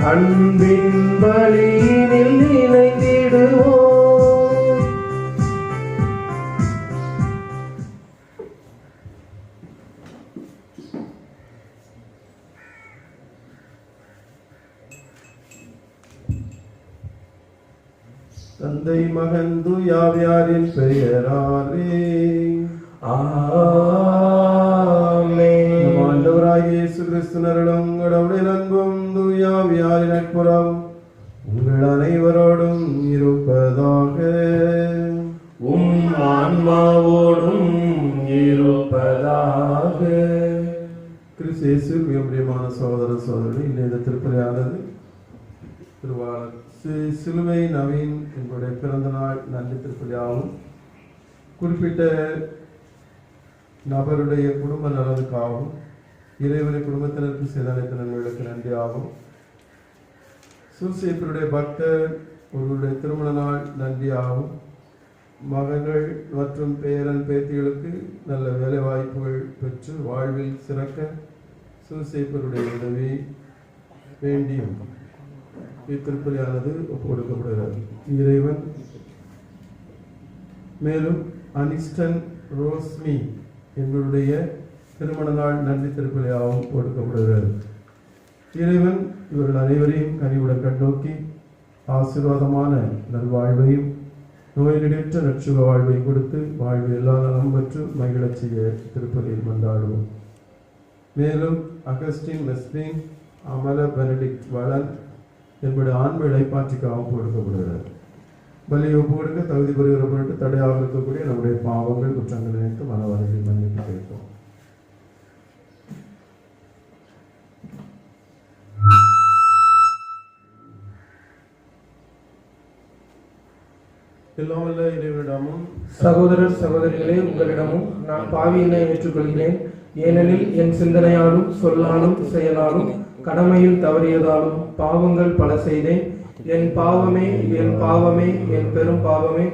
அன்பின் வழியினில் இணைந்திடுவோம். தந்தை மகன் தூயாவியாரின் பெயராலே ஆமென். ஆண்டவராகிய இயேசு கிறிஸ்துவினருடன் கடவுளுடைய அன்பும் தூயாவியாரின் நட்புறவும் உங்கள் அனைவரோடும் இருப்பதாக. ஆன்மாவோடும் இருப்பதாக. கிறிஸ்து இயேசுவில் மிக பிரியமான சகோதர சகோதரி, இந்த திருப்பலியானது திருவாளர் சிலுவை நவீன் என்புடைய பிறந்த நாள் நன்றி திருப்பலியாகும். குறிப்பிட்ட நபருடைய குடும்ப நலனுக்காகவும் இறைவனை குடும்பத்தினருக்கு செய்த அனைத்து நன்மைகளுக்கு நன்றி ஆகும். சூசேப்பருடைய பக்தர் ஒருவருடைய திருமண நாள் நன்றி ஆகும். மகன்கள் மற்றும் பேரன் பேத்திகளுக்கு நல்ல வேலை வாய்ப்புகள் பெற்று வாழ்வில் சிறக்க சூசேப்பருடைய உதவி வேண்டியும் இத்திருப்பலியானது ஒப்புக் கொடுக்கப்படுகிறது. இறைவன் மேலும் அனிஸ்டன் ரோஸ்மி எங்களுடைய திருமண நாள் நன்றி திருப்பலியாகவும் கொடுக்கப்படுகிறது. இறைவன் இவர்கள் அனைவரையும் கனிவுடன் கண்ணோக்கி ஆசீர்வாதமான நல்வாழ்வையும் நோயினற்ற நற்சுக வாழ்வையும் கொடுத்து வாழ்வில் எல்லா நலம் பெற்று மகிழச் செய்ய திருப்பலியில் மன்றாடுவோம். மேலும் அகஸ்டின் மெஸ்பின் அமல பெனடிக்ட் வளன் என்பது ஆண் இழைப்பாற்றிக்காகவும் கொடுக்கப்படுகிறது. பலியை ஒப்புக்கொடுக்க தகுதி பெறுகிற பொருட்டு தடையாக இருக்கக்கூடிய நம்முடைய பாவங்கள் குற்றங்கள் நினைத்து மனவரத்தில் மன்னிப்பு கேட்போம். எல்லாமல்ல இறைவனிடமும் சகோதரர் சகோதரிகளே, உங்களிடமும் நான் பாவியினை ஏற்றுக்கொள்கிறேன். ஏனெனில் என் சிந்தனையாலும் சொல்லாலும் செயலாலும் கடமையில் தவறியதாலும் பாவங்கள் பல செய்தேன். என் பாவமே, என் பாவமே, என் பெரும் பாவமே.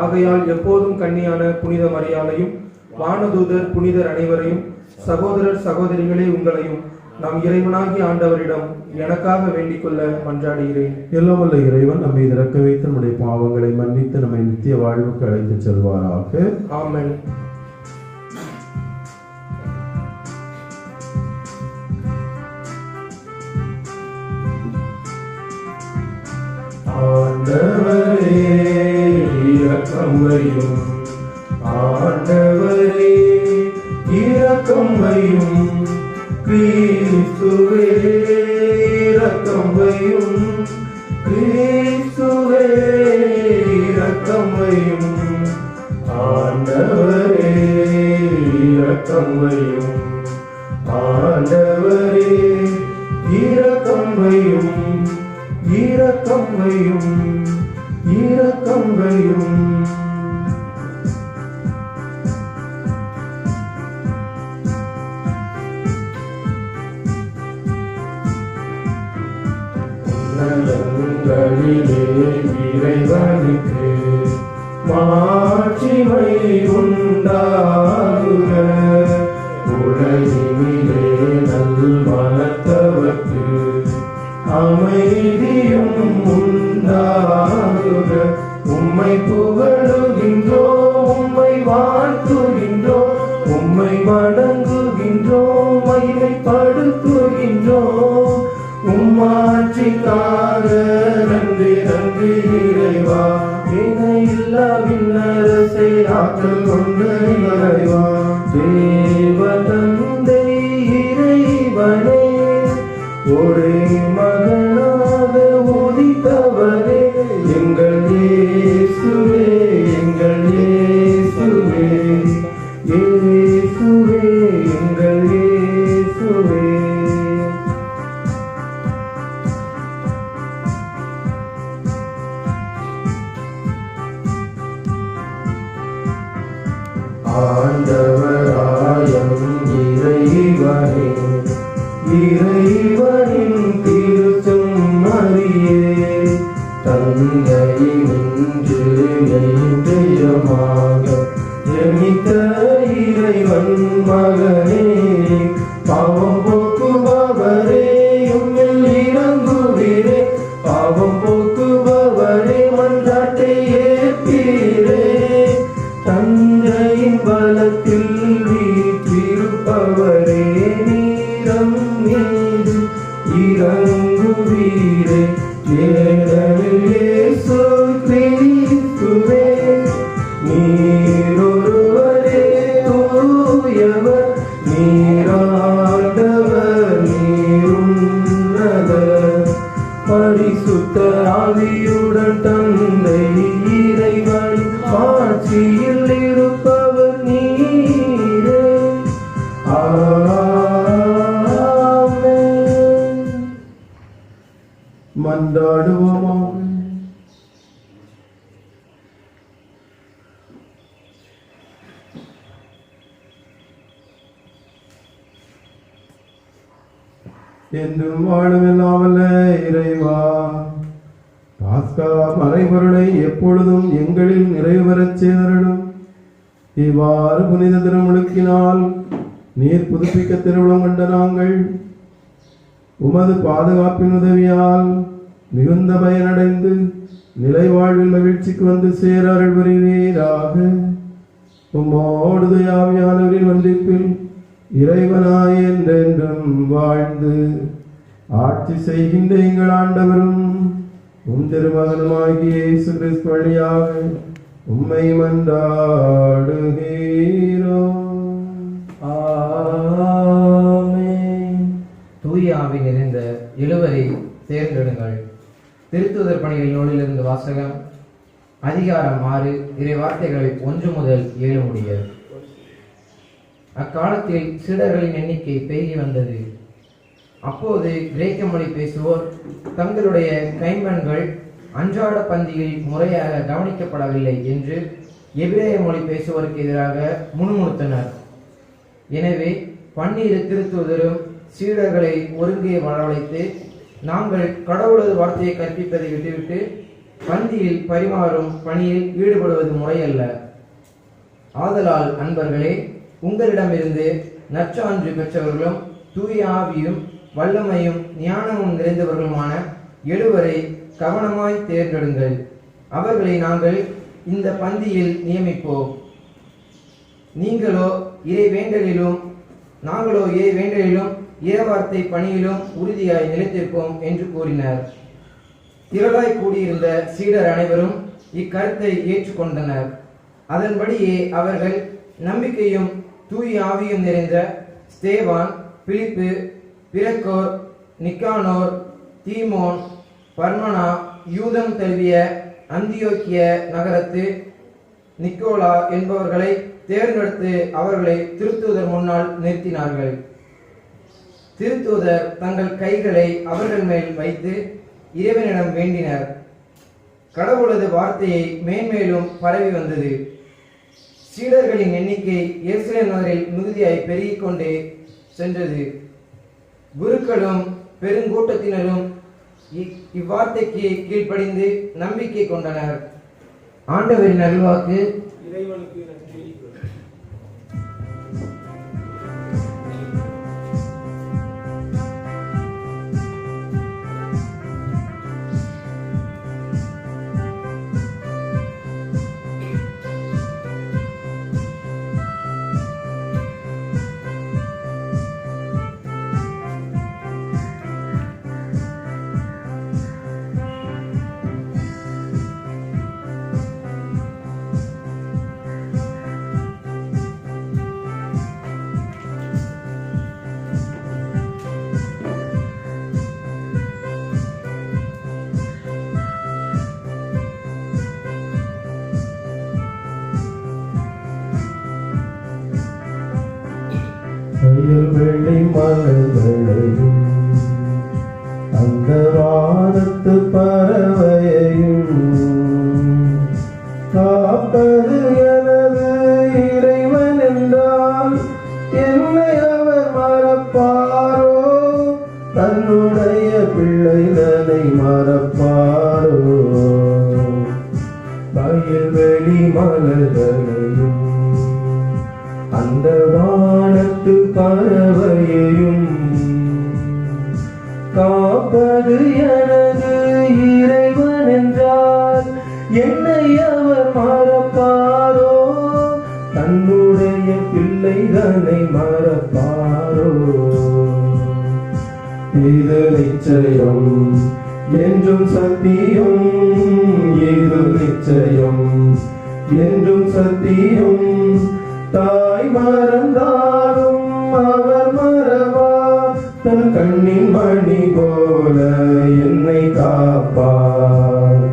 ஆகையால் எப்போதும் கன்னியான புனித மரியாதையும் வானதூதர் புனிதர் அனைவரையும் சகோதரர் சகோதரிகளே உங்களையும் நம் இறைவனாகி ஆண்டவரிடம் எனக்காக வேண்டிக் கொள்ள மன்றாடுகிறேன். எல்லாம் வல்ல இறைவன் நம்மை இறக்க வைத்து நம்முடைய பாவங்களை மன்னித்து நம்மை நித்திய வாழ்வுக்கு அழைத்து செல்வாராக. ஆமென். ஆண்டவரே இரக்கம் வையும், ஆண்டவரே இரக்கம் வையும். கிறிஸ்துவே இரக்கம் வையும், கிறிஸ்துவே இரக்கம் வையும். ஆண்டவரே இரக்கம் வையும், ஆண்டவரே இரக்கம் வையும், இரக்கம் வையும், இரக்கம் வையும். உன்னதங்களிலே இறைவனுக்கு மாட்சிமை உண்டாகுக. உலகினிலே நல்மனத்தவர்க்கு அமைதியும் உண்டாகுக. உம்மை புகழுகின்றோம், உம்மை வாழ்த்துகின்றோம், உம்மை வணங்குகின்றோம், மகிமைப்படுத்துகின்றோம். உம்மாட்சிக்காக நன்றி நன்றி இறைவா. இணையில்லா விண்ணரசை ஆற்றல் கொண்ட இறைவா. தேவ தந்தை இறைவனே, ஒரே மகனாக உதித்தவரே, எங்கள் இயேசுவே, எங்கள் இயேசுவே, இயேசுவே, எங்கள் இயேசுவே. ஆண்டவராயம் இறைவனே, இறைவனின் திருச்செம்மறியே, தந்தையினின்று நெஞ்சமாக ஜனித்த இறைவன் மகனே, பாவம் போக்குபவரே, உம்மில் இறங்குகிறோம். இறங்குவீரே ஏனெனில் இயேசு கிறிஸ்துவே நீர் ஒருவரே தூயவர் நீராண்டவர் நீருன்னதர் பரிசுத்த ஆவியுடன் தந்தை இறைவன் ஆட்சியில் இருப்பவர் நீரே ஆமென். மன்றாடுவோமாக. என்றும் வாழுமில்லாமல்ல இறைவா, பாஸ்கா மறைபொருளை எப்பொழுதும் எங்களில் நிறைவு பெறச் செய்தருளும். இவ்வாறு புனித திருமுழுக்கினால் நீர் புதுப்பிக்க திருவிழம் கொண்ட நாங்கள் உமது பாதுகாப்பின் உதவியால் மிகுந்த பயனடைந்து நிலை வாழ்வில் மகிழ்ச்சிக்கு வந்து சேர அருள் புரிவீராக. உம்மோடு தூயாவியானவரின் ஒன்றிப்பில் இறைவனாய் என்றென்றும் வாழ்ந்து ஆட்சி செய்கின்ற எங்கள் ஆண்டவரும் உம் திருமகனுமாகிய இயேசு கிறிஸ்து வழியாக உம்மை மன்றாடுகிறோம். ஆமென். தூய ஆவி நிறைந்த எழுவரை தேர்ந்தெடுங்கள். திருத்தூதர் பணிகள் நூலிலிருந்து வாசகம். அதிகாரம் 6 இறை வார்த்தைகள் 1 முதல் 7 முடிய. அக்காலத்தில் சீடர்களின் எண்ணிக்கை பெருகி வந்தது. அப்போது கிரேக்க மொழி பேசுவோர் தங்களுடைய கைம்பெண்கள் அன்றாட பந்தியில் முறையாக கவனிக்கப்படவில்லை என்று எபிரேய மொழி பேசுவோருக்கு எதிராக முணுமுணுத்தனர். எனவே 12 திருத்தூதரும் சீடர்களை ஒருங்கே வரவழைத்து, நாங்கள் கடவுளது வார்த்தையை கற்பிப்பதை விட்டுவிட்டு பந்தியில் பரிமாறும் பணியில் ஈடுபடுவது முறையல்ல. ஆதலால் அன்பர்களே, உங்களிடமிருந்து நற்சான்று பெற்றவர்களும் தூய ஆவியும் வல்லமையும் ஞானமும் நிறைந்தவர்களுமான எழுவரை கவனமாய் தேர்ந்தெடுங்கள். அவர்களை நாங்கள் இந்த பந்தியில் நியமிப்போம். நாங்களோ இறை வேண்டலிலும் இறைவார்த்தை பணியிலும் உறுதியாய் நிலைத்திருப்போம் என்று கூறினர். திரளாய் கூடியிருந்த சீடர் அனைவரும் இக்கருத்தை ஏற்றுக்கொண்டனர். அதன்படியே அவர்கள் நம்பிக்கையும் தூய ஆவியும் நிறைந்த ஸ்தேவான், பிலிப்பு, பிரக்கோர், நிக்கானோர், தீமோன், பர்மனா, யூதம் தழுவிய அந்தியோக்கிய நகரத்து நிக்கோலா என்பவர்களை தேர்ந்தெடுத்து அவர்களை திருத்தூதர் முன்னால் நிறுத்தினார்கள். திருத்தூதர் தங்கள் கைகளை அவர்கள் மேல் வைத்து இறைவனிடம் வேண்டினர். கடவுளது வார்த்தையை மேன்மேலும் பரவி வந்தது. சீடர்களின் எண்ணிக்கை எருசலேம் நகரில் மிகுதியாய் பெருகிக் கொண்டே சென்றது. குருக்களும் பெருங்கூட்டத்தினரும் இவ்வார்த்தைக்கு கீழ்ப்படிந்து நம்பிக்கை கொண்டனர். ஆண்டவரின் அருள்வாக்கு. இறைவனுக்கு நன்றி. வெள்ளை மலர்களையும் அந்த வானத்து பறவையையும் காப்பது எனது இறைவன் என்றால் என்னை அவர் மறப்பாரோ? தன்னுடைய பிள்ளைகளை மறப்பாரோ? வயல்வெளி மலர்களையும் அந்த வானத்து பறவையையும் காப்பது எனது இறைவன் என்றால் என்னை அவர் மறப்பாரோ? தன்னுடைய பிள்ளைகளை மறப்பாரோ? இது நிச்சயம் என்றும் சத்தியம், இது நிச்சயம் என்றும் சத்தியம். தாய் மறந்தாலும் அவர் மறவா, தன் கண்ணின் மணி போல என்னை காப்பார்.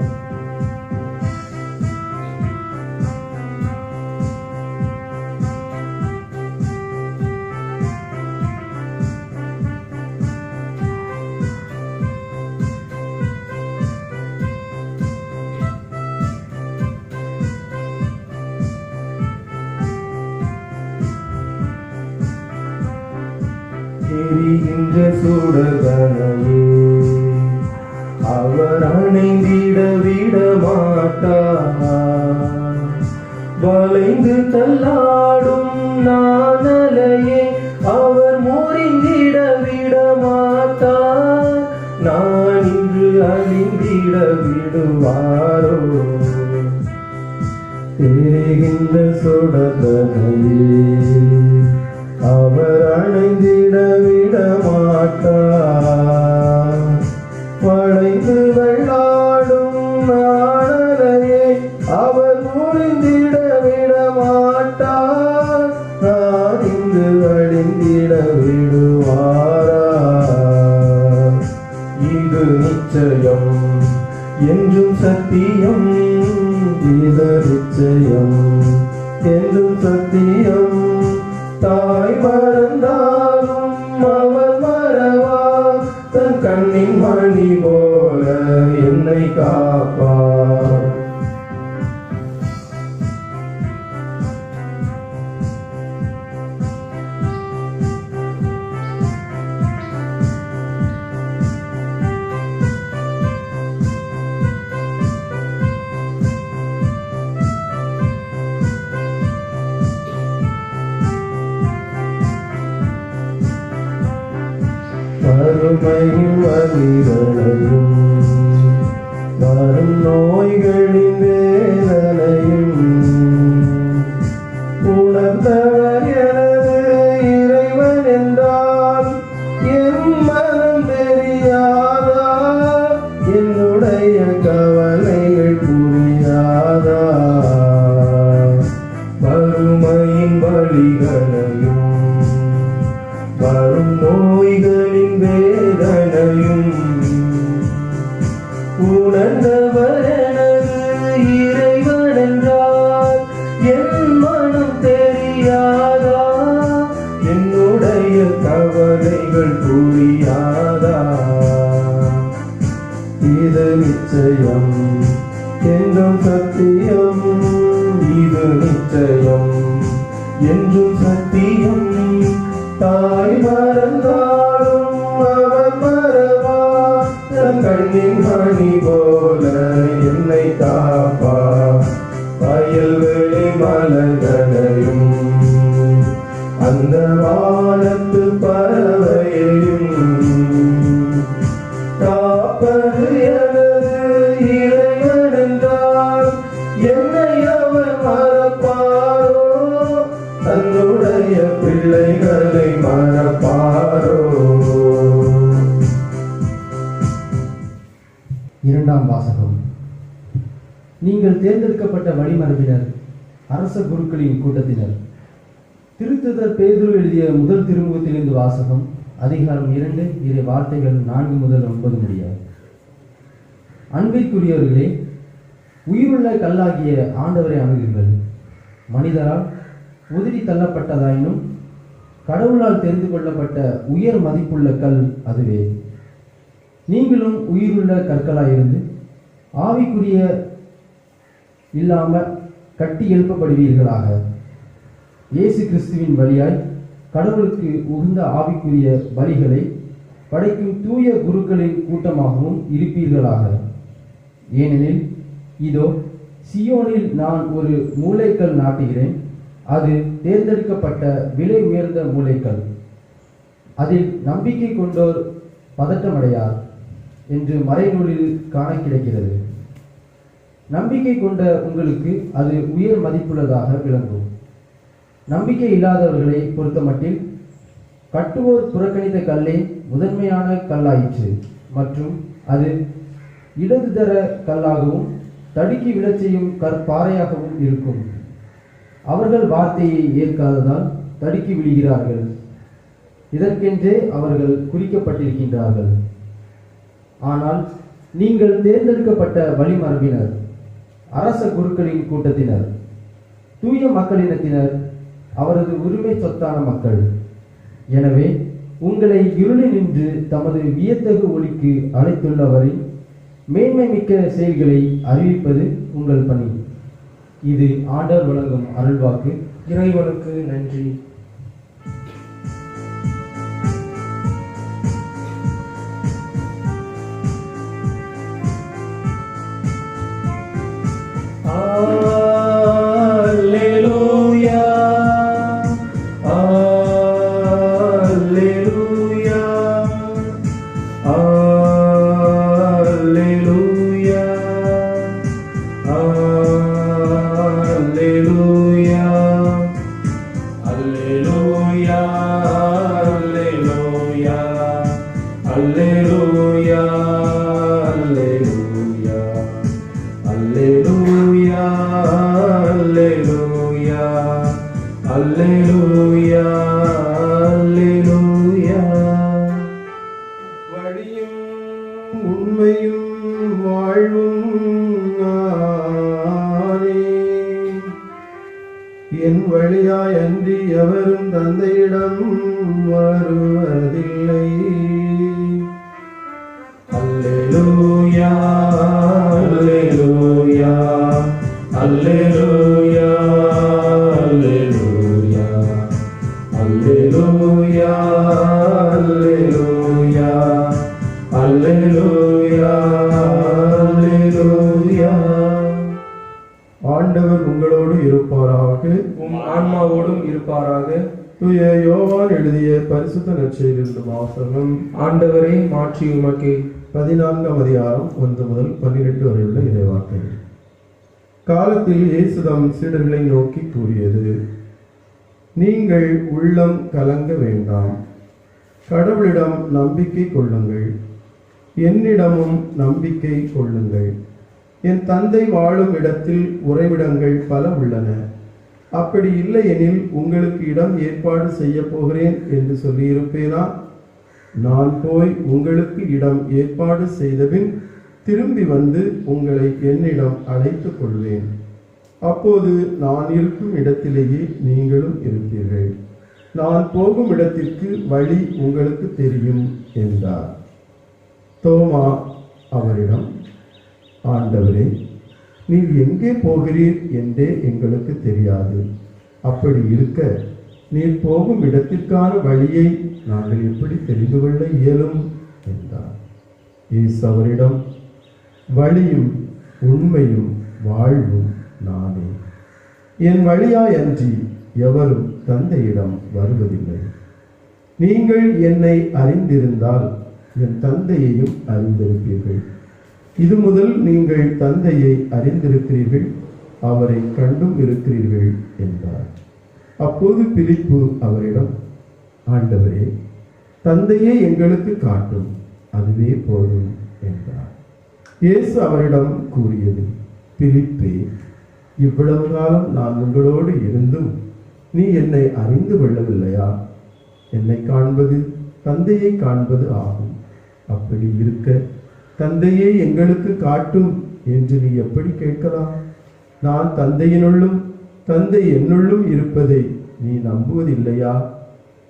எரிகின்ற சுடதனையே அவர் அணைந்திட விட மாட்டார். வளைந்து தள்ளாடும் நானலையே அவர் முறிந்திட விட மாட்டார். நான் இன்று அழிந்திட விடுவாரோ. எரிகின்ற சுடதனையே அவர் அணைந்திட விட மாட்டார். வளைந்து வெள்ளாடும் நாணலையே அவர் முறிந்திட விட மாட்டார். நான் இங்கு அழிந்திட விடுவாரா. இது நிச்சயம் என்றும் சத்தியம், இது நிச்சயம் என்றும் சத்தியம். தாய் மறந்தாலும் அவர் மறவா, தன் கண்ணின் மணி போல என்னை காப்பார். வறுமையின் வலிகளையும் வரும் நோய்களின் வேதனையும் உணர்ந்தவர் எனது இறைவன் என்றால் என் மனம் தெரியாதா. என்னுடைய கவலைகள் புரியாதா. வறுமையின் வலிகளையும் வரும் நோய்களின் வேதனையும் உணர்ந்தவர் எனது இறைவன் என்றால் என் மனம் தெரியாதா. என்னுடைய கவலைகள் புரியாதா. இது நிச்சயம் என்றும் சத்தியம், இது நிச்சயம் என்றும் சத்தியம். தாய் மறந்தாலும் அவர் மறவா, தன் கண்ணின் மணி போல என்னை காப்பா. வயல்வெளி மலர்களையும் அந்த வானத்து பறவையையும் காப்பது எனது இறைவன் என்றால் என்னை அவர் மறப்பாரோ. தன்னுடைய பிள்ளைகளை மறப்பாரோ. இரண்டாம் வாசகம். நீங்கள் தேர்ந்தெடுக்கப்பட்ட வழிமரபினர், அரச குருக்களின் கூட்டத்தினர். திருத்துதர் பேதுரு எழுதிய முதல் திருமுகத்திலிருந்து வாசகம். அதிகாரம் 2 இறை வார்த்தைகள் 4 முதல் 9 முடிய. அன்பிற்குரியவர்களே, உயிருள்ள கல்லாகிய ஆண்டவரை அணுகுங்கள். மனிதரால் உதிரி தள்ளப்பட்டதாயினும் கடவுளால் தெரிந்து கொள்ளப்பட்ட உயர் மதிப்புள்ள கல் அதுவே. நீங்களும் உயிருள்ள கற்களாயிருந்து ஆவிக்குரிய இல்லாமல் கட்டி எழுப்பப்படுவீர்களாக. இயேசு கிறிஸ்துவின் வழியாய் கடவுளுக்கு உகந்த ஆவிக்குரிய பலிகளை படைக்கும் தூய குருக்களின் கூட்டமாகவும் இருப்பீர்களாக. ஏனெனில் இதோ சியோனில் நான் ஒரு மூலைக்கல் நாட்டுகிறேன். அது தேர்ந்தெடுக்கப்பட்ட விலை உயர்ந்த மூலைக்கல். அதில் நம்பிக்கை கொண்டோர் பதட்டமடையார் என்று மறைநூலில் காண கிடைக்கிறது. நம்பிக்கை கொண்ட உங்களுக்கு அது உயர் மதிப்புள்ளதாக விளங்கும். நம்பிக்கை இல்லாதவர்களை பொறுத்தமட்டில் கட்டுவோர் புறக்கணித்த கல்லே முதன்மையான கல்லாயிற்று மற்றும் அது இடதுதர கல்லாகவும் தடுக்கி விழச் செய்யும் கற்பாறையாகவும் இருக்கும். அவர்கள் வார்த்தையை ஏற்காததால் தடுக்கி விழுகிறார்கள். இதற்கென்றே அவர்கள் குறிக்கப்பட்டிருக்கின்றார்கள். ஆனால் நீங்கள் தேர்ந்தெடுக்கப்பட்ட வழிமரபினர், அரச குருக்களின் கூட்டத்தினர், தூய மக்களினத்தினர், அவரது உரிமை சொத்தான மக்கள். எனவே உங்களை இருளினின்று தமது வியத்தகு ஒளிக்கு அழைத்துள்ளவரின் மேன்மை மிக்க செயல்களை அறிவிப்பது உங்கள் பணி. இது ஆண்டவர் வழங்கும் அருள்வாக்கு. இறைவனுக்கு நன்றி. Alleluia, Alleluia, Alleluia, Alleluia, Alleluia, Alleluia, Alleluia, Alleluia, Alleluia, Alleluia, Alleluia. வழியும் உண்மையும் வாழ்வும் நானே. என் வழியாய் அன்றி எவரும் தந்தையிடம் வருவதில்லை. Alleluia, Alleluia, Alleluia, Alleluia, Alleluia, Alleluia, Alleluia, Alleluia. ஆண்டவர் உங்களோடு இருப்பாராக. உம் ஆன்மாவோடும் இருப்பாராக. தூய யோவான் எழுதிய பரிசுத்த நற்செய்தியிலிருந்து வாசகம். ஆண்டவரே மாற்றி உமக்கு. 14ஆம் அதிகாரம் 1 முதல் 12 வரை உள்ள இறைவார்த்தை. காலத்தில் இயேசு தம் சீடர்களை நோக்கி கூறியது: நீங்கள் உள்ளம் கலங்க வேண்டாம். கடவுளிடம் நம்பிக்கை கொள்ளுங்கள், என்னிடமும் நம்பிக்கை கொள்ளுங்கள். என் தந்தை வாழும் இடத்தில் உறைவிடங்கள் பல உள்ளன. அப்படி இல்லை எனில் உங்களுக்கு இடம் ஏற்பாடு செய்ய போகிறேன் என்று சொல்லியிருப்பேனா? நான் போய் உங்களுக்கு இடம் ஏற்பாடு செய்தபின் திரும்பி வந்து உங்களை என்னிடம் அழைத்துக் கொள்வேன். அப்போது நான் இருக்கும் இடத்திலேயே நீங்களும் இருப்பீர்கள். நான் போகும் இடத்திற்கு வழி உங்களுக்கு தெரியும் என்றார். தோமா அவரிடம், ஆண்டவரே, நீர் எங்கே போகிறீர் என்றே எங்களுக்கு தெரியாது. அப்படி இருக்க நீர் போகும் இடத்திற்கான வழியை நாங்கள் எப்படி தெரிந்து கொள்ள இயலும் என்றார். இயேசு அவரிடம், வழியும் உண்மையும் வாழ்வும் நானே. என் வழியாய் அன்றி எவரும் தந்தையிடம் வருவதில்லை. நீங்கள் என்னை அறிந்திருந்தால் என் தந்தையையும் அறிந்திருப்பீர்கள். இது முதல் நீங்கள் தந்தையை அறிந்திருக்கிறீர்கள், அவரை கண்டும் இருக்கிறீர்கள் என்றார். அப்போது பிலிப்பு அவரிடம், ஆண்டவரே, தந்தையே எங்களுக்கு காட்டும், அதுவே போதும் என்றார். இயேசு அவரிடம் கூறியது, பிலிப்பே, இவ்வளவு காலம் நான் உங்களோடு இருந்தும் நீ என்னை அறிந்து கொள்ளவில்லையா? என்னை காண்பது தந்தையை காண்பது ஆகும். அப்படி இருக்க தந்தையே எங்களுக்கு காட்டும் என்று நீ எப்படி கேட்கலாம்? நான் தந்தையினுள்ளும் தந்தை என்னுள்ளும் இருப்பதை நீ நம்புவதில்லையா?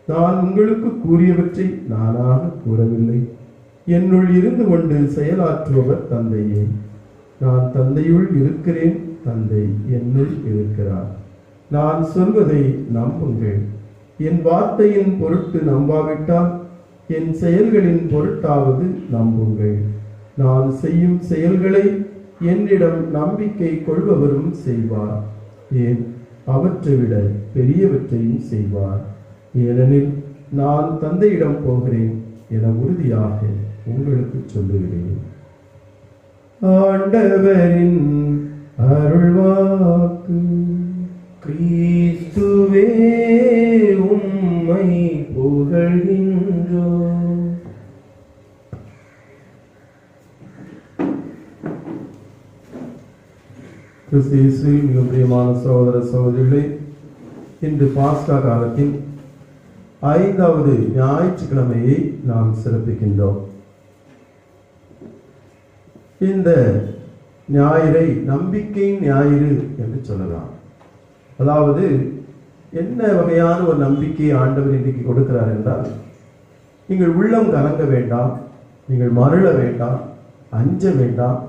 நான் உங்களுக்கு கூறியவற்றை நானாக கூறவில்லை. என்னுள் இருந்து கொண்டு செயலாற்றுபவர் தந்தையே. நான் தந்தையுள் இருக்கிறேன், தந்தை என்னுள் இருக்கிறார். நான் சொல்வதை நம்புங்கள். என் வார்த்தையின் பொருட்டு நம்பாவிட்டால் என் செயல்களின் பொருட்டாவது நம்புங்கள். நான் செய்யும் செயல்களை என்னிடம் நம்பிக்கை கொள்பவரும் செய்வார். ஏன், அவற்றை விட பெரியவற்றையும் செய்வார். ஏனெனில் நான் தந்தையிடம் போகிறேன் என உறுதியாக உங்களுக்கு சொல்லுகிறேன். ஆண்டவரின் அருள்வாக்கு. கிறிஸ்துவே உம்மை புகழ்கின்றோம். கிறிஸ்து இயேசுவில் மிக பிரியமான சகோதர சகோதரிகளே, இன்று பாஸ்கா காலத்தின் 5வது ஞாயிற்றுக்கிழமையை நாம் சிறப்பிக்கின்றோம். இந்த ஞாயிறை நம்பிக்கையின் ஞாயிறு என்று சொல்லலாம். அதாவது என்ன வகையான ஒரு நம்பிக்கையை ஆண்டவர் இன்றைக்கு கொடுக்கிறார் என்றால், நீங்கள் உள்ளம் கலங்க வேண்டாம், நீங்கள் மருள வேண்டாம், அஞ்ச வேண்டாம்,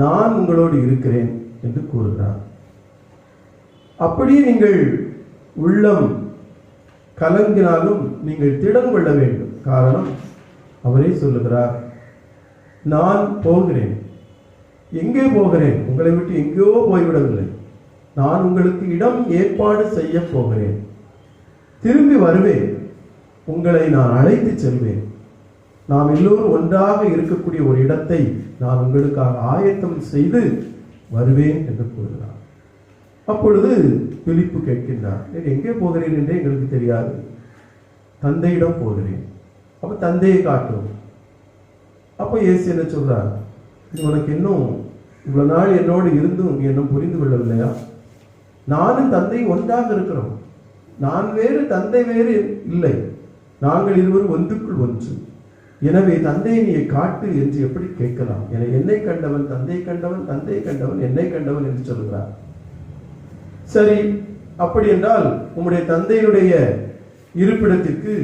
நான் உங்களோடு இருக்கிறேன் என்று கூறுகிறார். அப்படியே நீங்கள் உள்ளம் கலங்கினாலும் நீங்கள் திடம் கொள்ள வேண்டும். காரணம், அவரே சொல்லுகிறார், நான் போகிறேன். எங்கே போகிறேன்? உங்களை விட்டு எங்கேயோ போய்விடவில்லை. நான் உங்களுக்கு இடம் ஏற்பாடு செய்ய போகிறேன். திரும்பி வருவேன். உங்களை நான் அழைத்து செல்வேன். நாம் எல்லோரும் ஒன்றாக இருக்கக்கூடிய ஒரு இடத்தை நான் உங்களுக்காக ஆயத்தம் செய்து வருவேன் என்று கூறுகிறார். அப்பொழுது பிலிப்பு கேட்கின்றார், எங்கே போகிறேன் என்றே எங்களுக்கு தெரியாது, தந்தையிடம் போகிறேன். அப்ப தந்தையை காட்டும். அப்போ இயேசு என்ன சொல்றார், உனக்கு இன்னும் இவ்வளவு நாள் என்னோடு இருந்தும் இன்னும் புரிந்து கொள்ளவில்லையா? நானும் தந்தை ஒன்றாக இருக்கிறோம். நான் வேறு, தந்தை வேறு இல்லை. நாங்கள் இருவரும் ஒன்றுக்குள் ஒன்று. எனவே தந்தையை நீ காட்டு என்று எப்படி கேட்கலாம்? என என்னை கண்டவன் தந்தை கண்டவன், தந்தை கண்டவன் என்னை கண்டவன் என்று சொல்கிறார். சரி, அப்படி என்றால் உம்முடைய தந்தையினுடைய இருப்பிடத்திற்கு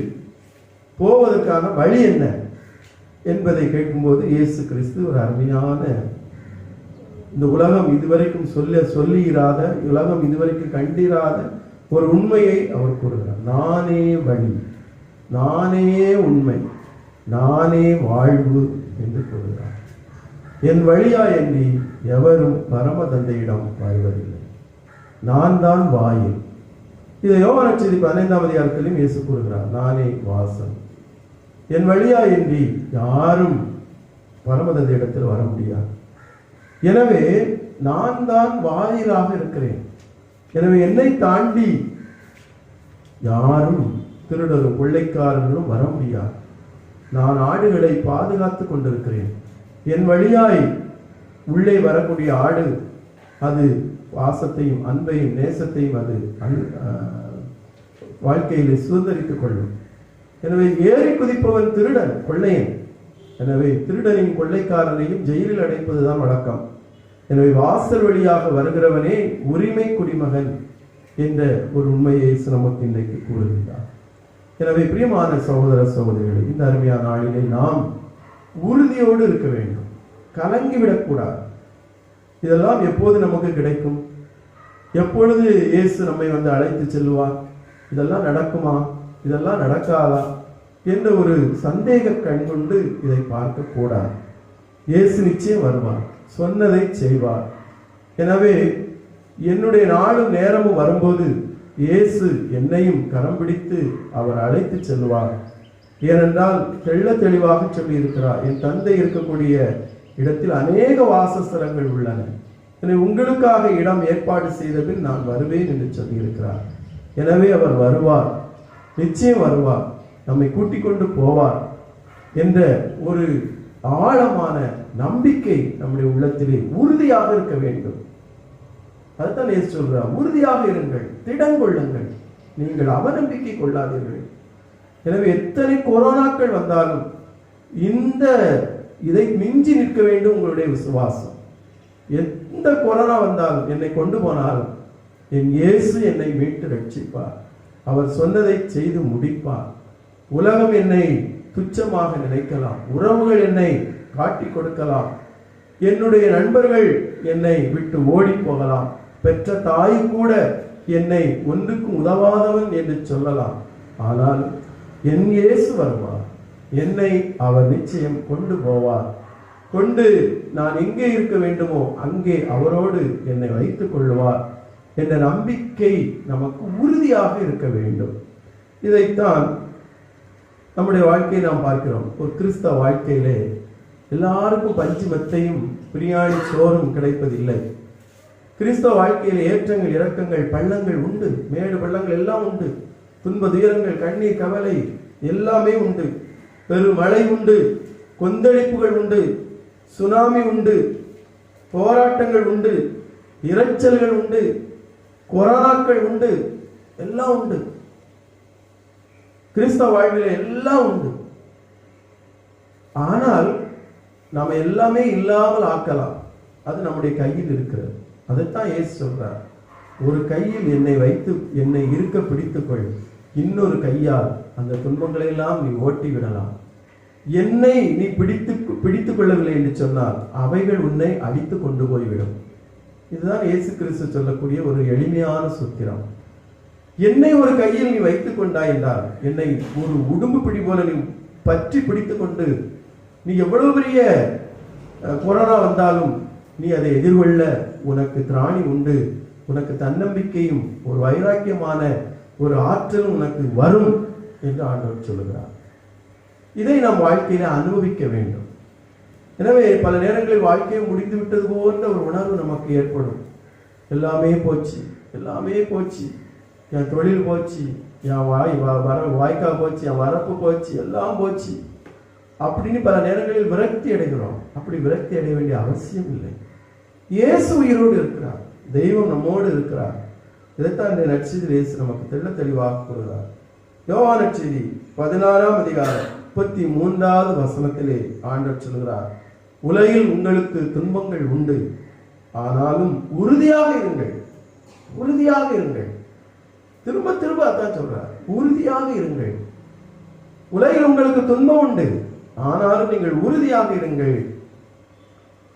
போவதற்கான வழி என்ன என்பதை கேட்கும்போது இயேசு கிறிஸ்து ஒரு அருமையான, இந்த உலகம் இதுவரைக்கும் சொல்லியிராத, உலகம் இதுவரைக்கும் கண்டிராத ஒரு உண்மையை அவர் கூறுகிறார். நானே வழி, நானே உண்மை, நானே வாழ்வு என்று கூறுகிறார். என் வழியா எண்ணி எவரும் பரம தந்தையிடம் வாழ்வதில்லை. நான் தான் வாயில். இதை யோவான் நற்செய்தி 15ஆம் அதிகாரத்திலும் இயேசு கூறுகிறார், நானே வாசல். என் வழியா எண்ணி யாரும் பரம தந்தையிடத்தில் வர முடியாது. எனவே நான் தான் வாயிலாக இருக்கிறேன். எனவே என்னை தாண்டி யாரும் திருடரும் கொள்ளைக்காரர்களும் வர முடியாது. நான் ஆடுகளை பாதுகாத்து கொண்டிருக்கிறேன். என் வழியாய் உள்ளே வரக்கூடிய ஆடு அது பாசத்தையும் அன்பையும் நேசத்தையும் அது வாழ்க்கையிலே சுதந்திரித்துக் கொள்ளும். எனவே ஏறி குதிப்பவன் திருடன், கொள்ளையன். எனவே திருடனின் கொள்ளைக்காரனையும் ஜெயிலில் அடைப்பதுதான் வழக்கம். எனவே வாசல் வழியாக வருகிறவனே உரிமை குடிமகன் என்ற ஒரு உண்மையை நமக்கு இன்றைக்கு கூறுகின்றார். எனவே பிரியமான சகோதர சகோதரிகளே, இந்த அருமையான நாளிலே நாம் உறுதியோடு இருக்க வேண்டும், கலங்கிவிடக்கூடாது. இதெல்லாம் எப்போது நமக்கு கிடைக்கும்? எப்பொழுது இயேசு நம்மை வந்து அழைத்து செல்வார்? இதெல்லாம் நடக்குமா, இதெல்லாம் நடக்காதா என்ற ஒரு சந்தேக கண் கொண்டு இதை பார்க்க கூடாது. இயேசு நிச்சயம் வருவார், சொன்னதை செய்வார். எனவே என்னுடைய நாளும் நேரமும் வரும்போது இயேசு என்னையும் கரம் பிடித்து அவர் அழைத்து செல்வார். ஏனென்றால் தெள்ள தெளிவாக சொல்லி இருக்கிறார், என் தந்தை இருக்கக்கூடிய இடத்தில் அநேக வாசஸ்தலங்கள் உள்ளன. எனவே உங்களுக்காக இடம் ஏற்பாடு செய்த பின் நான் வருவேன் என்று சொல்லி இருக்கிறார். எனவே அவர் வருவார், நிச்சயம் வருவார், நம்மை கூட்டிக் கொண்டு போவார் என்ற ஒரு ஆழமான நம்பிக்கை நம்முடைய உள்ளத்திலே உறுதியாக இருக்க வேண்டும். அதுதான் இயேசு சொல்றார், உறுதியாக இருங்கள், திடங்கொள்ளுங்கள், நீங்கள் அவநம்பிக்கை கொள்ளாதீர்கள். எனவே எத்தனை கொரோனாக்கள் வந்தாலும் இதை மிஞ்சி நிற்க வேண்டும் உங்களுடைய விசுவாசம். எந்த கொரோனா வந்தாலும், என்னை கொண்டு போனாலும் என் இயேசு என்னை மீட்டு ரட்சிப்பார். அவர் சொன்னதை செய்து முடிப்பார். உலகம் என்னை துச்சமாக நினைக்கலாம், உறவுகள் என்னை காட்டி கொடுக்கலாம், என்னுடைய நண்பர்கள் என்னை விட்டு ஓடி போகலாம், பெற்ற தாய் கூட என்னை ஒன்றுக்கும் உதவாதவன் என்று சொல்லலாம். ஆனால் என் இயேசு வருவார், என்னை அவர் நிச்சயம் கொண்டு போவார். கொண்டு நான் எங்கே இருக்க வேண்டுமோ அங்கே அவரோடு என்னை வைத்துக் கொள்வார் என்ற நம்பிக்கை நமக்கு உறுதியாக இருக்க வேண்டும். இதைத்தான் நம்முடைய வாழ்க்கையை நாம் பார்க்கிறோம். ஒரு கிறிஸ்தவ வாழ்க்கையிலே எல்லாருக்கும் பஞ்சு மெத்தையும் பிரியாணி சோறும் கிடைப்பதில்லை. கிறிஸ்தவ வாழ்க்கையில ஏற்றங்கள் இறக்கங்கள் பள்ளங்கள் உண்டு, மேடு பள்ளங்கள் எல்லாம் உண்டு, துன்ப துயரங்கள் கண்ணீர் கவலை எல்லாமே உண்டு, பெருமழை உண்டு, கொந்தளிப்புகள் உண்டு, சுனாமி உண்டு, போராட்டங்கள் உண்டு, இரைச்சல்கள் உண்டு, கொரோனாக்கள் உண்டு, எல்லாம் உண்டு. கிறிஸ்தவ வாழ்வில் எல்லாம் உண்டு. ஆனால் நாம எல்லாமே இல்லாமல் ஆக்கலாம். அது நம்முடைய கையில் இருக்கிறது. அதைத்தான் இயேசு சொல்றார். ஒரு கையில் என்னை வைத்து என்னை இருக்க பிடித்துக்கொள், இன்னொரு கையால் அந்த துன்பங்களை எல்லாம் நீ ஓட்டி விடலாம். என்னை நீ பிடித்துக் கொள்ளவில்லை என்று சொன்னால் அவைகள் உன்னை அடித்து கொண்டு போய்விடும். இதுதான் இயேசு கிறிஸ்து சொல்லக்கூடிய ஒரு எளிமையான சூத்திரம். என்னை ஒரு கையில் நீ வைத்துக் கொண்டாய் என்றால், என்னை ஒரு உடும்பு பிடி போல நீ பற்றி பிடித்துக் கொண்டு, நீ எவ்வளவு பெரிய கொரோனா வந்தாலும் நீ அதை எதிர்கொள்ள உனக்கு திராணி உண்டு, உனக்கு தன்னம்பிக்கையும் ஒரு வைராக்கியமான ஒரு ஆற்றலும் உனக்கு வரும் என்று ஆண்டவர் சொல்லுகிறார். இதை நாம் வாழ்க்கையில அனுபவிக்க வேண்டும். எனவே பல நேரங்களில் வாழ்க்கையை முடிந்து விட்டது போன்ற ஒரு உணர்வு நமக்கு ஏற்படும். எல்லாமே போச்சு, எல்லாமே போச்சு, என் தொழில் போச்சு, என் வாய்க்கா போச்சு, என் வரப்பு போச்சு, எல்லாம் போச்சு அப்படின்னு பல நேரங்களில் விரக்தி அடைகிறோம். அப்படி விரக்தி அடைய வேண்டிய அவசியம் இல்லை. இயேசு உயிரோடு இருக்கிறார், தெய்வம் நம்மோடு இருக்கிறார். இதைத்தான் இந்த நற்செய்தியில் இயேசு நமக்கு தெள்ள தெளிவாக கூறுகிறார். யோவான் நற்செய்தி 16ஆம் அதிகாரம் 33வது வசனத்திலே ஆண்டவர் சொல்கிறார், உலகில் உங்களுக்கு துன்பங்கள் உண்டு, ஆனாலும் உறுதியாக இருங்கள். உறுதியாக இருங்கள். திரும்ப திரும்ப அதான் சொல்றார், உறுதியாக இருங்கள். உலகில் உங்களுக்கு துன்பம் உண்டு, ஆனாலும் நீங்கள் உறுதியாக இருங்கள்.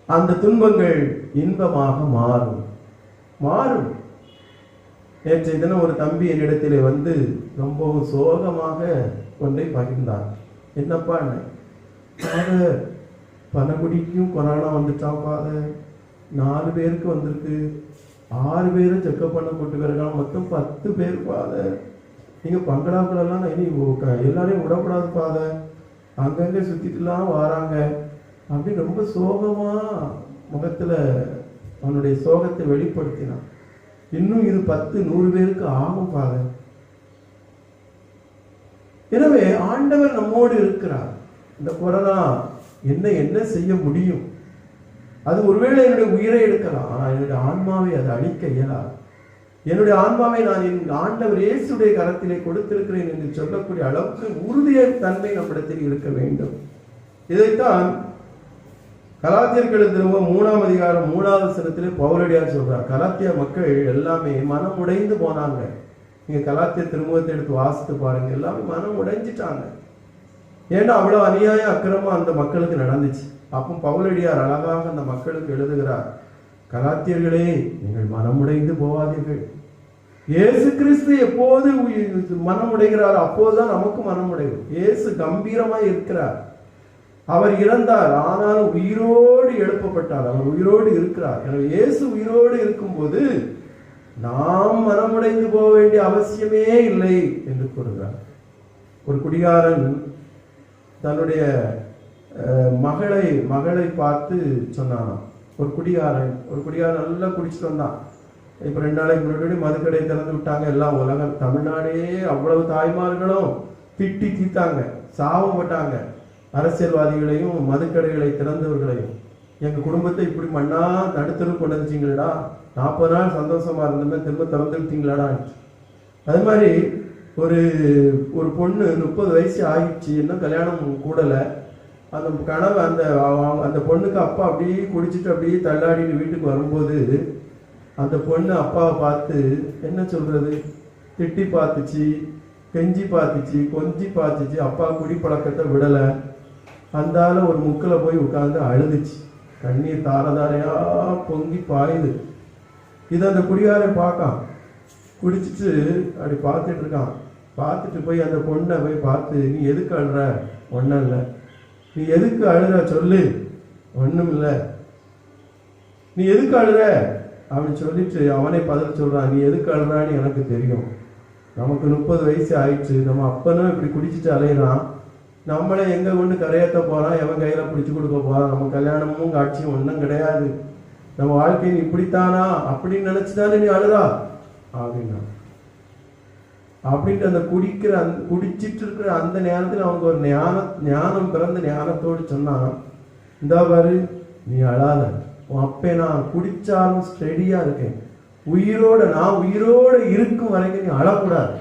அந்த துன்பங்கள் இன்பமாக மாறும். மாறும். நேற்றைய தினம் ஒரு தம்பி என்னிடத்திலே வந்து ரொம்பவும் சோகமாக ஒன்றை பகிர்ந்தார். என்னப்பா, ஃபாதர் பனகுடிக்கும் கொரோனா வந்துட்டான் ஃபாதர், 4 பேருக்கு வந்திருக்கு, 6 பேரும் செக்கப் பண்ண போட்டு இருக்காங்க, மொத்தம் 10 பேர் ஃபாதர். நீங்கள் பங்களாக்குள்ளெல்லாம் இனி எல்லாரையும் விடக்கூடாது ஃபாதர், அங்கங்கே சுற்றிட்டுலாம் வராங்க அப்படின்னு ரொம்ப சோகமா முகத்தில் அவனுடைய சோகத்தை வெளிப்படுத்தினான். இன்னும் இது 10-100 பேருக்கு ஆகும் ஃபாதர். எனவே ஆண்டவர் நம்மோடு இருக்கிறார். இந்த கொரோனா என்ன செய்ய முடியும்? அது ஒருவேளை என்னுடைய உயிரை எடுக்கலாம், ஆனால் என்னுடைய ஆன்மாவை அது அழிக்க இயலாது. என்னுடைய ஆன்மாவை நான் என் ஆண்டவர் இயேசுடைய கரத்திலே கொடுத்திருக்கிறேன் என்று சொல்லக்கூடிய அளவுக்கு உறுதிய தன்மை நம்மிடத்தில் இருக்க வேண்டும். இதைத்தான் கலாத்தியர்கள் திரும்ப 3ஆம் அதிகாரம் 3வது வசனத்திலே பவுலடியார் சொல்றார். கலாத்திய மக்கள் எல்லாமே மனம் உடைந்து போனாங்க. நீங்க கலாத்திய திருமுகத்தை எடுத்து வாசித்து பாருங்க, எல்லாமே மனம் உடைஞ்சிட்டாங்க. ஏன்னா அவ்வளவு அநியாயம் அக்கிரமம் அந்த மக்களுக்கு நடந்துச்சு. அப்போ பவுலடியார் அழகாக அந்த மக்களுக்கு எழுதுகிறார், கலாத்தியர்களே நீங்கள் மனமுடைந்து போவாதீர்கள். இயேசு கிறிஸ்து எப்போது மனமுடைகிறார் அப்போதுதான் நமக்கு மனமுடையும். இயேசு கம்பீரமாய் இருக்கிறார். அவர் இறந்தார், ஆனாலும் உயிரோடு எழுப்பப்பட்டார். அவர் உயிரோடு இருக்கிறார். எனவே இயேசு உயிரோடு இருக்கும்போது நாம் மனமுடைந்து போக வேண்டிய அவசியமே இல்லை என்று கூறுகிறார். ஒரு குடிகாரன் தன்னுடைய மகளை பார்த்து சொன்னான். ஒரு குடிகாரன் நல்லா குடிச்சிட்டு வந்தான். இப்ப 2 நாளைக்கு முன்னாடி மதுக்கடை திறந்து விட்டாங்க. எல்லாம் உலகம் தமிழ்நாடே அவ்வளவு தாய்மார்களும் திட்டி தீத்தாங்க, சாவப்பட்டாங்க. அரசியல்வாதிகளையும் மதுக்கடைகளை திறந்தவர்களையும். எங்க குடும்பத்தை இப்படி மண்ணா நடுத்தரு கொண்டு வந்துச்சிங்களா, 40 நாள் சந்தோஷமா இருந்தோமே, திரும்ப திறந்து விட்டீங்களாடா. அது மாதிரி ஒரு பொண்ணு 30 வயசு ஆகிடுச்சு, இன்னும் கல்யாணம் கூடலை. அந்த கனவு அந்த பொண்ணுக்கு அப்பா அப்படியே குடிச்சிட்டு அப்படியே தள்ளாடிட்டு வீட்டுக்கு வரும்போது அந்த பொண்ணு அப்பாவை பார்த்து என்ன சொல்றது, திட்டி பார்த்துச்சு, கெஞ்சி பார்த்துச்சு, கொஞ்சி பார்த்துச்சு. அப்பா குடிப்பழக்கத்தை விடலை. அந்தால ஒரு முக்கில் போய் உட்கார்ந்து அழுதுச்சு. கண்ணீர் தாரதாரையா பொங்கி பாயுது. இதை அந்த குடிகாரன் பார்க்கான். குடிச்சிட்டு அப்படி பார்த்துட்டு இருக்கான். பார்த்துட்டு போய் அந்த பொண்ணை போய் பார்த்து, நீ எதுக்கு அழுற? ஒன்றும் இல்லை. நீ எதுக்கு அழுற சொல்லு. ஒன்றும் இல்லை. நீ எதுக்கு அழுற அப்படின்னு சொல்லிட்டு அவனை பதில் சொல்றான். நீ எதுக்கு அழுறான்னு எனக்கு தெரியும். நமக்கு 30 வயசு ஆயிடுச்சு. நம்ம அப்பனும் இப்படி குடிச்சிட்டு அலையிறான். நம்மளை எங்க கொண்டு கரையேற்ற போறான், எவன் கையில பிடிச்சு கொடுக்க போறான். நம்ம கல்யாணமும் காட்சியும் ஒன்றும் கிடையாது. நம்ம வாழ்க்கையில் இப்படித்தானா அப்படின்னு நினைச்சுதானே நீ அழுறா அப்படின்னா. அப்படின்ட்டு அந்த குடிச்சிட்டு இருக்கிற அந்த நேரத்தில் அவங்க ஒரு ஞானம் பிறந்த ஞானத்தோடு சொன்னான், இந்தா பாரு, நீ அழாத, உன் அப்பே நான் குடிச்சாலும் ஸ்டெடியா இருக்கேன், நான் உயிரோட இருக்கும் வரைக்கும் நீ அழக்கூடாது.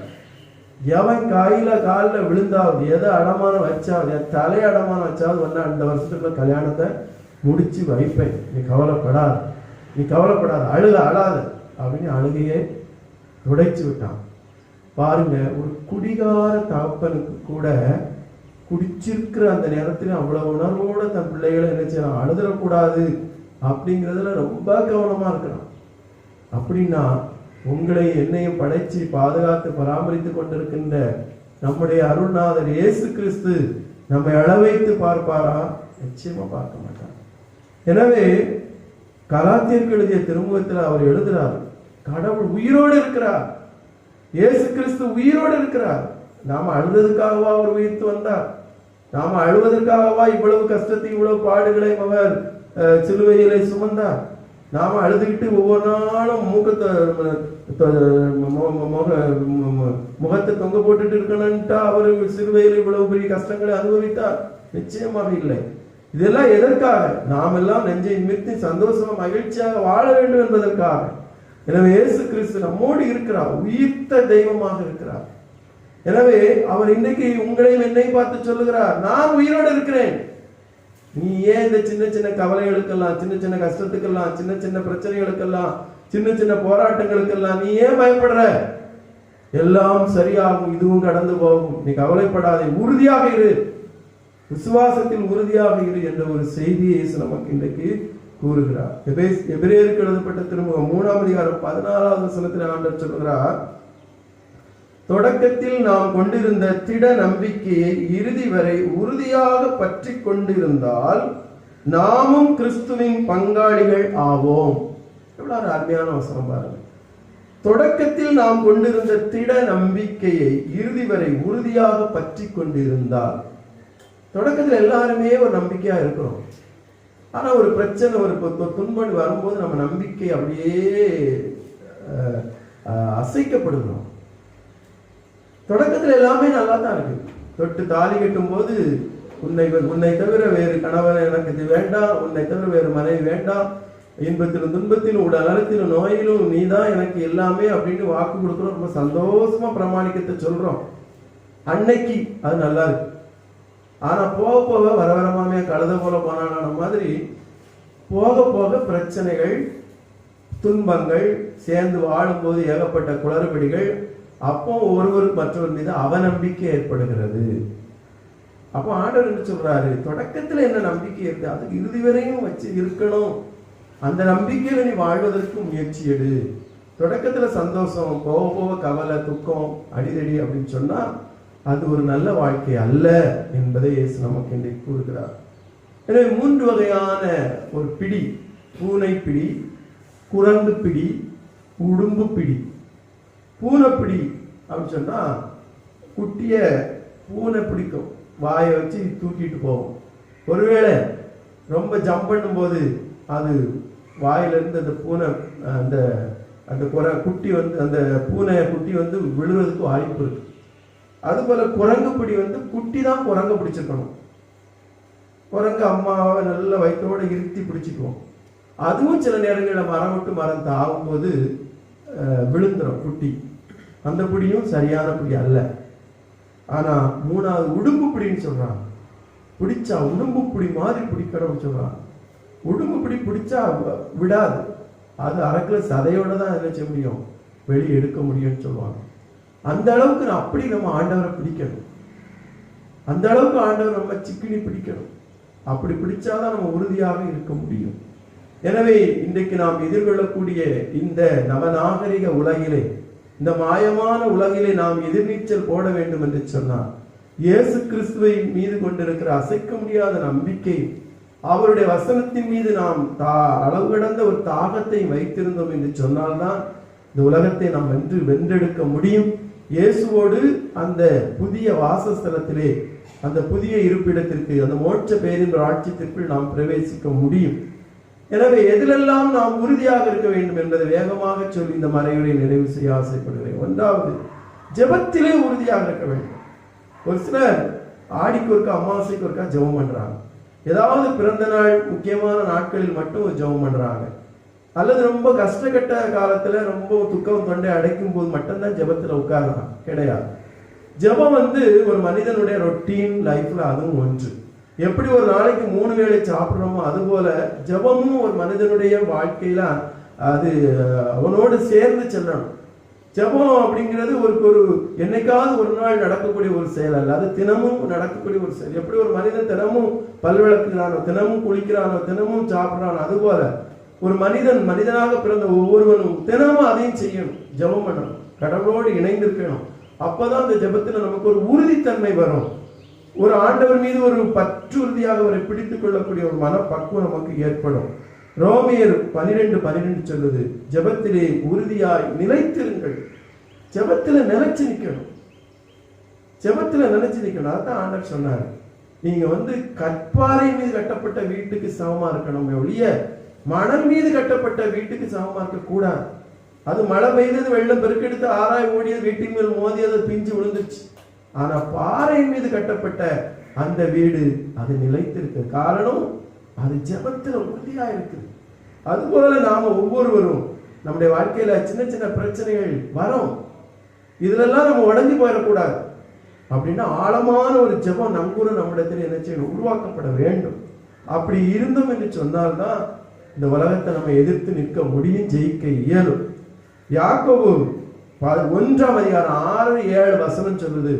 எவன் கையில காலில் விழுந்தாவது, எதை அடமானம் வச்சாவது, என் தலை அடமானம் வச்சாவது ஒன்னா இந்த வருஷத்துக்குள்ள கல்யாணத்தை முடிச்சு வைப்பேன், நீ கவலைப்படாது, அழாத அப்படின்னு அழுகையே துடைச்சு விட்டான். பாருங்க, ஒரு குடிகார தகப்பனுக்கு கூட குடிச்சிருக்கிற அந்த நேரத்தில் அவ்வளவு உணர்வோட தன் பிள்ளைகளை என்ன செய்யலாம், அழுதக்கூடாது அப்படிங்கிறதுல ரொம்ப கவனமா இருக்கிறான். அப்படின்னா உங்களை என்னையும் படைச்சு பாதுகாத்து பராமரித்து கொண்டிருக்கின்ற நம்முடைய அருள்நாதர் இயேசு கிறிஸ்து நம்மை அளவைத்து பார்ப்பாரா? நிச்சயமா பார்க்க மாட்டார். எனவே கலாத்தியருக்கு எழுதிய திருமுகத்தில் அவர் எழுதுகிறார், கடவுள் உயிரோடு இருக்கிறார், இயேசு கிறிஸ்து உயிரோடு இருக்கிறார். நாம அழுததுக்காகவா அவர் உயிர்த்து வந்தார்? நாம அழுவதற்காகவா இவ்வளவு கஷ்டத்தை இவ்வளவு பாடுகளையும் அவர் சிலுவையிலே சுமந்தார்? நாம அழுதுகிட்டு ஒவ்வொரு நாளும் முகத்தை தொங்க போட்டுட்டு இருக்கணும்ட்டா அவர் சிலுவையில் இவ்வளவு பெரிய கஷ்டங்களை அனுபவித்தார்? நிச்சயமாக இல்லை. இதெல்லாம் எதற்காக? நாம் எல்லாம் நெஞ்சை நிமிர்த்தி சந்தோஷமா மகிழ்ச்சியாக வாழ வேண்டும் என்பதற்காக. எனவே இயேசு கிறிஸ்து நம்மோடு இருக்கிறார், உயிர்த்த தெய்வமாக இருக்கிறார். எனவே அவர் இன்னைக்கு உங்களையும் என்னை பார்த்து சொல்லுகிறார், நான் உயிரோடு இருக்கிறேன். நீ ஏன் இந்த சின்ன சின்ன கவலைகளுக்கெல்லாம், சின்ன சின்ன கஷ்டத்துக்கெல்லாம், சின்ன சின்ன பிரச்சனைகளுக்கெல்லாம், சின்ன சின்ன போராட்டங்களுக்கெல்லாம் நீ ஏன் பயப்படுற? எல்லாம் சரியாகும், இதுவும் கடந்து போகும், நீ கவலைப்படாதே, உறுதியாக இரு, விசுவாசத்தில் உறுதியாக இரு என்ற ஒரு செய்தியை நமக்கு இன்றைக்கு கூறுகிறார். எபிரேயருக்கு எழுதப்பட்ட திருமுகம் 3ஆம் அதிகாரம் 14வது வசனத்தில் ஆண்டவர் சொல்கிறார், தொடக்கத்தில் நாம் கொண்டிருந்த திட நம்பிக்கையை இறுதி வரை உறுதியாக பற்றி கொண்டிருந்தால் நாமும் கிறிஸ்துவின் பங்காளிகள் ஆவோம். எவ்வளவு அருமையான வசனம் பாருங்க. தொடக்கத்தில் நாம் கொண்டிருந்த திட நம்பிக்கையை இறுதி வரை உறுதியாக பற்றி கொண்டிருந்தால், தொடக்கத்தில் எல்லாருமே ஒரு நம்பிக்கையா இருக்கிறோம். ஆனா ஒரு பிரச்சனை, ஒரு துன்பம் வரும்போது நம்ம நம்பிக்கை அப்படியே அசைக்கப்படுகிறோம். தொடக்கத்தில் எல்லாமே நல்லா தான் இருக்கு. தொட்டு தாலி கட்டும் போது உன்னை தவிர வேறு கணவன் எனக்கு இது வேண்டாம், உன்னை தவிர வேறு மனைவி வேண்டாம், இன்பத்திலும் துன்பத்திலும் உடல் நலத்திலும் நோயிலும் நீதான் எனக்கு எல்லாமே அப்படின்னு வாக்கு கொடுக்குறோம். ரொம்ப சந்தோஷமா பிரமாணிக்கத்தை சொல்றோம். அன்னைக்கு அது நல்லா இருக்கு. ஆனா போக போக வர வரமாமே கழுத போல போனான மாதிரி போக போக பிரச்சனைகள், துன்பங்கள் சேர்ந்து வாழும்போது ஏகப்பட்ட குளறுபடிகள், அப்போ ஒருவர் மற்றவர் மீது அவநம்பிக்கை ஏற்படுகிறது. அப்போ ஆண்டவர் என்ன சொல்றாரு, தொடக்கத்துல என்ன நம்பிக்கை இருக்கு, அதுக்கு இறுதி வரையும் வச்சு இருக்கணும். அந்த நம்பிக்கையில நீ வாழ்வதற்கு முயற்சி எடு. தொடக்கத்துல சந்தோஷம், போக போக கவலை, துக்கம், அடிதடி அப்படின்னு சொன்னா அது ஒரு நல்ல வாழ்க்கை அல்ல என்பதை இயேசு நமக்கு இன்றைக்கு கூறுகிறார். எனவே 3 வகையான ஒரு பிடி, பூனை பிடி, குரங்கு பிடி, உடும்பு பிடி. பூனைப்பிடி அப்படின்னு சொன்னா குட்டிய பூனை பிடிக்கும், வாயை வச்சு தூக்கிட்டு போகும். ஒருவேளை ரொம்ப ஜம்ப் பண்ணும் போது அது வாயிலிருந்து அந்த பூனை அந்த குட்டி அந்த பூனை குட்டி விழுறதுக்கு வாய்ப்பு இருக்கு. அது போல குரங்கு பிடி குட்டி தான் குரங்க பிடிச்சிருக்கணும். குரங்கு அம்மாவை நல்ல வயிற்றோட இருத்தி பிடிச்சிக்குவோம். அதுவும் சில நேரங்களில் மரம் விட்டு மரம் தாவும் போது விழுந்துடும் குட்டி. அந்த பிடியும் சரியான பிடி அல்ல. ஆனா 3வது உடும்பு பிடின்னு சொல்றான். பிடிச்சா உடும்பு பிடி மாதிரி பிடிக்கணும்னு சொல்றான். உடும்பு பிடி பிடிச்சா விடாது, அது அறக்கிற சதையோட தான் என்ன செய்ய முடியும், வெளியே எடுக்க முடியும்னு சொல்லுவாங்க. அந்த அளவுக்கு அப்படி நம்ம ஆண்டவரை பிடிக்கணும். அந்த அளவுக்கு ஆண்டவர் நம்ம சிக்கினி பிடிக்கணும். அப்படி பிடிச்சாதான் நம்ம உறுதியாக இருக்க முடியும். எனவே இன்றைக்கு நாம் எதிர்கொள்ளக்கூடிய இந்த நவநாகரிக உலகிலே, இந்த மாயமான உலகிலே நாம் எதிர்நீச்சல் போட வேண்டும் என்று சொன்னார். இயேசு கிறிஸ்துவை மீது கொண்டிருக்கிற அசைக்க முடியாத நம்பிக்கை, அவருடைய வசனத்தின் மீது நாம் அளவு கடந்த ஒரு தாகத்தை வைத்திருந்தோம் என்று சொன்னால்தான் இந்த உலகத்தை நாம் வென்றெடுக்க முடியும். இயேசுவோடு அந்த புதிய வாசஸ்தலத்திலே, அந்த புதிய இருப்பிடத்திற்கு, அந்த மோட்ச பேரின்ப ராட்சியத்திற்குள் நாம் பிரவேசிக்க முடியும். எனவே எதிலெல்லாம் நாம் உறுதியாக இருக்க வேண்டும் என்பதை வேகமாக சொல்லி இந்த மறைவுரை நிறைவு செய்ய ஆசைப்படுகிறேன். 1வது, ஜெபத்திலே உறுதியாக இருக்க வேண்டும். ஒரு சிலர் ஆடிக்கு ஒருக்கா அமாவாசைக்கு ஒருக்கா ஜெபம் பண்றாங்க. ஏதாவது பிறந்த நாள் முக்கியமான நாட்களில் மட்டும் ஜெபம் பண்றாங்க, அல்லது ரொம்ப கஷ்டப்பட்ட காலத்துல ரொம்ப துக்கம் தொண்டை அடைக்கும் போது மட்டும்தான் ஜெபத்துல உட்கார்றாங்க. கிடையாது. ஜெபம் ஒரு மனிதனுடைய ரொட்டீன் லைஃப்ல அதுவும் ஒன்று. எப்படி ஒரு நாளைக்கு 3 வேளை சாப்பிடுறோமோ அதுபோல ஜெபமும் ஒரு மனிதனுடைய வாழ்க்கையில அது அவனோடு சேர்ந்து செல்லணும். ஜெபம் அப்படிங்கிறது ஒரு என்னைக்காவது ஒரு நாள் நடக்கக்கூடிய ஒரு செயல் அல்ல, அது தினமும் நடக்கக்கூடிய ஒரு செயல். எப்படி ஒரு மனிதன் தினமும் பல்விளக்குகிறானோ, தினமும் குளிக்கிறானோ, தினமும் சாப்பிடுறானோ, அதுபோல ஒரு மனிதனாக பிறந்த ஒவ்வொருவனும் தினமும் அதையும் செய்யணும், ஜெபம் பண்ணணும், கடவுளோடு இணைந்திருக்கணும். அப்பதான் அந்த ஜெபத்துல நமக்கு ஒரு உறுதித்தன்மை வரும், ஒரு ஆண்டவர் மீது ஒரு பற்று உறுதியாக அவரை பிடித்துக் கொள்ளக்கூடிய ஒரு மனப்பக்குவம் நமக்கு ஏற்படும். ரோமியர் 12:12 சொல்லுது, ஜெபத்திலே உறுதியாய் நிலைத்திருங்கள். ஜெபத்துல நிலைச்சு நிக்கணும், ஜெபத்துல நிலைச்சு நிக்கணும். அதான் ஆண்டவர் சொன்னாரு, நீங்க கற்பாறை மீது கட்டப்பட்ட வீட்டுக்கு சமமா இருக்கணும் ஒழிய மணல் மீது கட்டப்பட்ட வீட்டுக்கு சமமா இருக்க கூடாது. அது மழை பெய்தது, வெள்ளம் பெருக்கெடுத்து ஆராய் ஓடியது, வீட்டின் மேல் மோதியது, பிஞ்சு விழுந்துச்சு. ஆனா பாறையின் மீது கட்டப்பட்ட அந்த வீடு அது நிலைத்திருக்கு. காரணம் அது ஜெபத்துல உறுதியா இருக்குது. அதுபோல நாம ஒவ்வொருவரும் நம்முடைய வாழ்க்கையில சின்ன சின்ன பிரச்சனைகள் வரும், இதுலெல்லாம் நம்ம உடஞ்சி போயிடக்கூடாது. அப்படின்னா ஆழமான ஒரு ஜெபம் நங்கூரம் நம்மிடத்தில் என்ன செய்யணும், உருவாக்கப்பட வேண்டும். அப்படி இருந்தோம் என்று சொன்னால்தான் இந்த உலகத்தை நம்ம எதிர்த்து நிற்க முடியும், ஜெயிக்க இயலும். யாக்கோபு 1:6-7 சொல்லுது,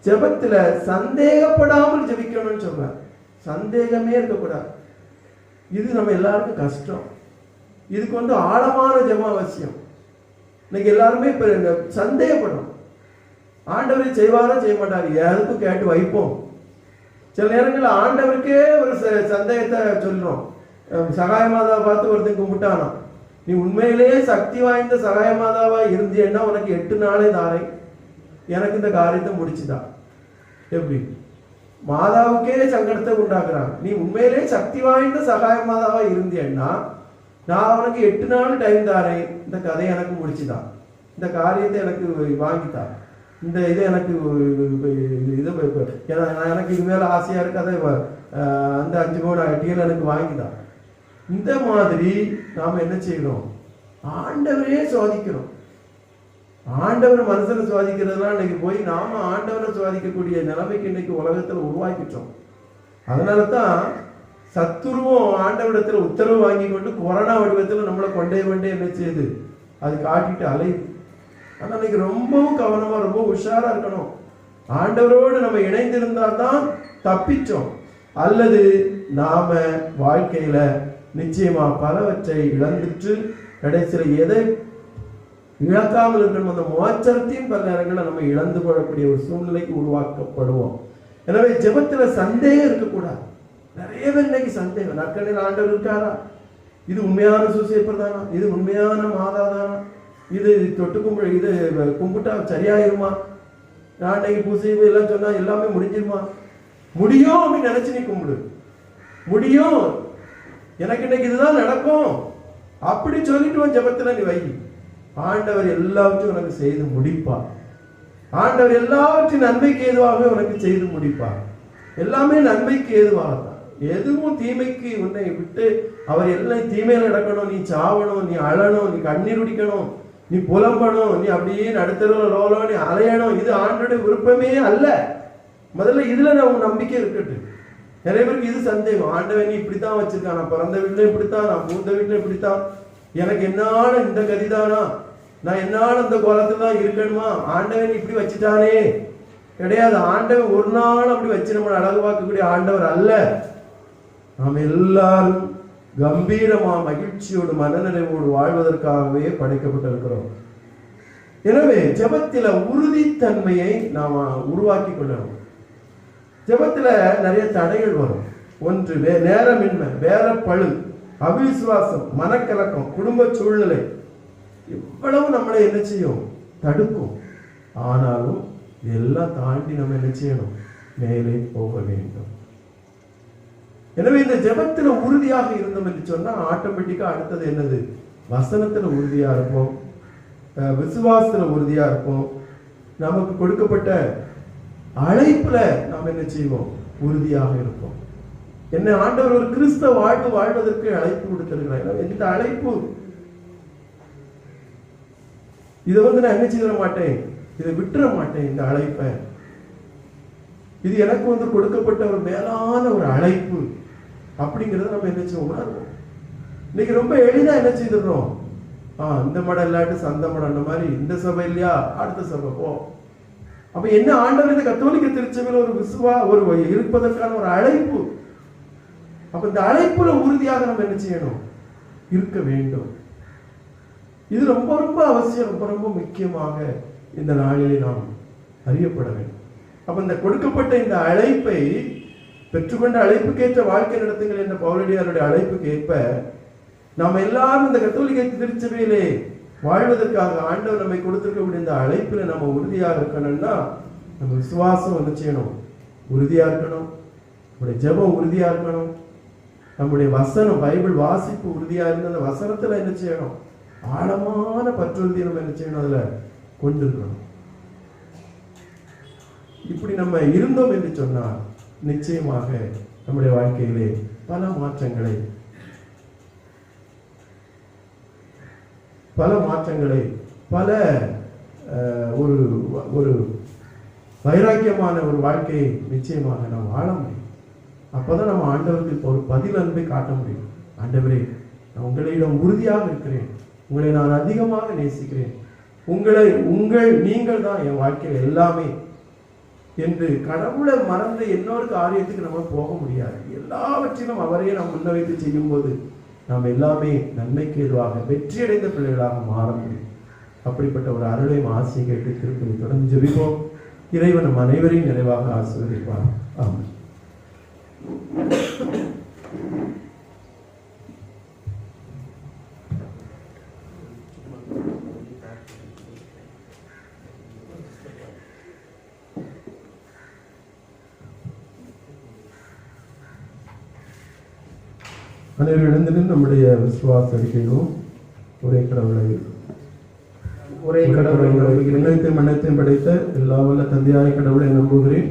ஜெபத்துல சந்தேகப்படாமல் ஜெபிக்கணும்னு சொல்றார். சந்தேகமே இருக்கக்கூடாது. இது நம்ம எல்லாருக்கும் கஷ்டம். இதுக்கு ஆழமான ஜெபம் அவசியம். இன்னைக்கு எல்லாருமே இப்ப சந்தேகப்படும், ஆண்டவரை செய்வாரா செய்ய மாட்டாரு, யாருக்கும் கேட்டு வைப்போம். சில நேரங்களில் ஆண்டவருக்கே ஒரு சந்தேகத்தை சொல்றோம். சகாயமாதாவை பார்த்து ஒருத்தன் கும்பிட்டானா, நீ உண்மையிலேயே சக்தி வாய்ந்த சகாயமாதாவா இருந்தேன்னா உனக்கு 8 நாளே தாரை, எனக்கு இந்த காரியத்தை முடிச்சுதான். எப்படி மாதாவுக்கே சங்கடத்தை உண்டாக்குறாங்க. நீ உண்மையிலே சக்தி வாய்ந்த சகாய மாதாவா இருந்தேன்னா நான் அவனுக்கு 8 நாள் டைம் தாரேன், இந்த கதையை எனக்கு முடிச்சுதான், இந்த காரியத்தை எனக்கு வாங்கித்தான், இந்த இதை எனக்கு எனக்கு இது மேல ஆசையா இருக்கு, அதை அந்த 5 கோடி அட்டிகள் எனக்கு வாங்கிதான். இந்த மாதிரி நாம என்ன செய்யணும், ஆண்டவரே சோதிக்கிறோம். ஆண்டவர் மனுஷனை சோதிக்கிறதுலாம் இன்னைக்கு போய் நாம ஆண்டவரை சோதிக்கக்கூடிய நிலைமைக்கு இன்னைக்கு உலகத்துல உருவாக்கிட்டோம். அதனாலதான் சத்துருவும் ஆண்டவரிடத்துல உத்தரவு வாங்கி கொண்டு கொரோனா வடிவத்துல நம்மளை கொண்டே என்ன செய்யுது, அது காட்டிட்டு அலையுது. ஆனா இன்னைக்கு ரொம்பவும் கவனமா ரொம்ப உஷாரா இருக்கணும். ஆண்டவரோடு நம்ம இணைந்திருந்தால்தான் தப்பிச்சோம், அல்லது நாம வாழ்க்கையில நிச்சயமா பலவற்றை இழந்துட்டு கடைசியில எதை இழக்காமல் இருக்கணும், அந்த மோட்சத்தையும் பல நேரங்களில் நம்ம இழந்து கொள்ளக்கூடிய ஒரு சூழ்நிலைக்கு உருவாக்கப்படுவோம். எனவே ஜெபத்துல சந்தேகம் இருக்கக்கூடாது. நிறைய பேர் இன்னைக்கு சந்தேகம், நற்கண்ணில் ஆண்டவர் இருக்காரா, இது உண்மையான சூசேப்பர் தானா, இது உண்மையான மாதா தானா, இது தொட்டு இது கும்பிட்டா சரியாயிருமா, நான் இன்னைக்கு பூசை எல்லாம் சொன்னா எல்லாமே முடிஞ்சிருமா, முடியும் அப்படின்னு நினைச்சு நீ கும்பிடு, முடியும் எனக்கு இன்னைக்கு இதுதான் நடக்கும் அப்படி சொல்லிட்டு ஜெபத்துல நீ வை. ஆண்டவர் எல்லாவற்றையும் உனக்கு செய்து முடிப்பார். ஆண்டவர் எல்லாவற்றையும் நன்மைக்கு ஏதுவாகவே உனக்கு செய்து முடிப்பார். எல்லாமே நன்மைக்கு ஏதுவாக தான். எதுவும் தீமைக்கு உன்னை விட்டு அவர் எல்லாம் தீமையில நடக்கணும், நீ சாவணும், நீ அழணும், நீ கண்ணீர் குடிக்கணும், நீ புலம்பணும், நீ அப்படியே நடுத்தரவுல லோலோ நீ அலையணும், இது ஆண்டோட விருப்பமே அல்ல. முதல்ல இதுல நம்ம நம்பிக்கை இருக்கட்டும். நிறைய பேருக்கு இது சந்தேகம், ஆண்டவன் நீ இப்படித்தான் வச்சிருக்கான், நான் பிறந்த வீட்டுல இப்படித்தான், நான் மூத்த வீட்டுல இப்படித்தான், எனக்கு என்னால இந்த கதிதானா, நான் என்னால இந்த கோலத்துல தான் இருக்கணுமா, ஆண்டவன் இப்படி வச்சுட்டானே. கிடையாது. ஆண்டவன் ஒரு நாள் அப்படி வச்சு நம்மளை அழகு பார்க்கக்கூடிய ஆண்டவர் அல்ல. நாம் எல்லாரும் கம்பீரமா மகிழ்ச்சியோடு மனநிறைவோடு வாழ்வதற்காகவே படைக்கப்பட்டிருக்கிறோம். எனவே ஜெபத்தில உறுதித்தன்மையை நாம் உருவாக்கி கொள்ளணும். ஜெபத்துல நிறைய தடைகள் வரும். ஒன்று நேரமின்மை, வேற பழு, அவிசுவாசம், மனக்கலக்கம், குடும்ப சூழ்நிலை இவ்வளவு நம்மளை என்ன செய்யும், தடுக்கும். ஆனாலும் இதெல்லாம் தாண்டி நம்ம என்ன செய்யணும், மேலே போக வேண்டும். எனவே இந்த ஜெபத்துல உறுதியாக இருந்தோம் என்று சொன்னா ஆட்டோமேட்டிக்கா அடுத்தது என்னது, வசனத்துல உறுதியா இருப்போம், விசுவாசத்துல உறுதியா இருப்போம், நமக்கு கொடுக்கப்பட்ட அழைப்புல நாம் என்ன செய்வோம், உறுதியாக இருப்போம். என்னை ஆண்டவர் ஒரு கிறிஸ்தவ வாழ்வு வாழ்வதற்கு அழைப்பு கொடுத்திருக்கிறார். இந்த அழைப்பு இதை நான் என்ன செய்ய மாட்டேன், இதை விட்டுற மாட்டேன். இந்த அழைப்பை, இது எனக்கு கொடுக்கப்பட்ட ஒரு மேலான ஒரு அழைப்பு அப்படிங்கிறத நம்ம என்ன செய்ய உணர்வோம். இன்னைக்கு ரொம்ப எளிதா என்ன செய்திடறோம், இந்த மடம் இல்லாட்டி சந்த மடம் மாதிரி, இந்த சபை இல்லையா அடுத்த சபை போ. அப்ப என்ன ஆண்டவர் இந்த கத்தோலிக்க திருச்சபையில் ஒரு இருப்பதற்கான ஒரு அழைப்பு. அப்ப இந்த அழைப்புல உறுதியாக நம்ம என்ன செய்யணும், இருக்க வேண்டும். இது ரொம்ப ரொம்ப அவசியம், ரொம்ப ரொம்ப முக்கியமாக இந்த நாளிலே நாம் அறியப்பட வேண்டும். அப்ப இந்த கொடுக்கப்பட்ட இந்த அழைப்பை பெற்றுக்கொண்ட அழைப்புக்கேற்ற வாழ்க்கை நடத்துங்கள் என்ற பவுலடியாருடைய அழைப்புக்கு ஏற்ப நாம் எல்லாரும் இந்த கத்தோலிக்க திருச்சபையிலே வாழ்வதற்காக ஆண்டவர் நம்மை கொடுத்திருக்கக்கூடிய இந்த அழைப்புல நம்ம உறுதியாக இருக்கணும்னா நம்ம விசுவாசம் என்ன செய்யணும், உறுதியா இருக்கணும். நம்முடைய ஜெபம் உறுதியா இருக்கணும். நம்முடைய வசனம் பைபிள் வாசிப்பு உறுதியா இருந்து அந்த வசனத்துல என்ன செய்யணும், ஆழமான பற்றுறுதியை நம்ம என்ன செய்யணும், அதுல கொண்டிருக்கணும். இப்படி நம்ம இருந்தோம் என்று சொன்னால் நிச்சயமாக நம்முடைய வாழ்க்கையிலே பல மாற்றங்களை பல ஒரு வைராக்கியமான ஒரு வாழ்க்கையை நிச்சயமாக நாம் வாழ முடியும். அப்பதான் நம்ம ஆண்டவருக்கு ஒரு பதில் அன்பை காட்ட முடியும். ஆண்டவரே, நான் உங்களிடம் உறுதியாக இருக்கிறேன், உங்களை நான் அதிகமாக நேசிக்கிறேன், நீங்கள் தான் என் வாழ்க்கையில் எல்லாமே என்று கடவுளை மறந்த இன்னொரு காரியத்துக்கு நம்ம போக முடியாது. எல்லாவற்றிலும் அவரையே நாம் முன்ன வைத்து செய்யும் போது நாம் எல்லாமே நன்மைக்கு எதுவாக வெற்றியடைந்த பிள்ளைகளாக மாற முடியும். அப்படிப்பட்ட ஒரு அருளையும் ஆசையை கேட்டு திருப்பதி தொடர்ந்து ஜெபிப்போம். இறைவன் நம் அனைவரையும் நிறைவாக ஆசீர்வதிப்பார். ஆமென். அனைவரும் எழுந்து நம்முடைய விசுவாச அறிக்கையும் ஒரே கடவுளை மன்னத்தையும் படைத்த எல்லா வல்ல தந்தையாய கடவுளை நம்புகிறேன்.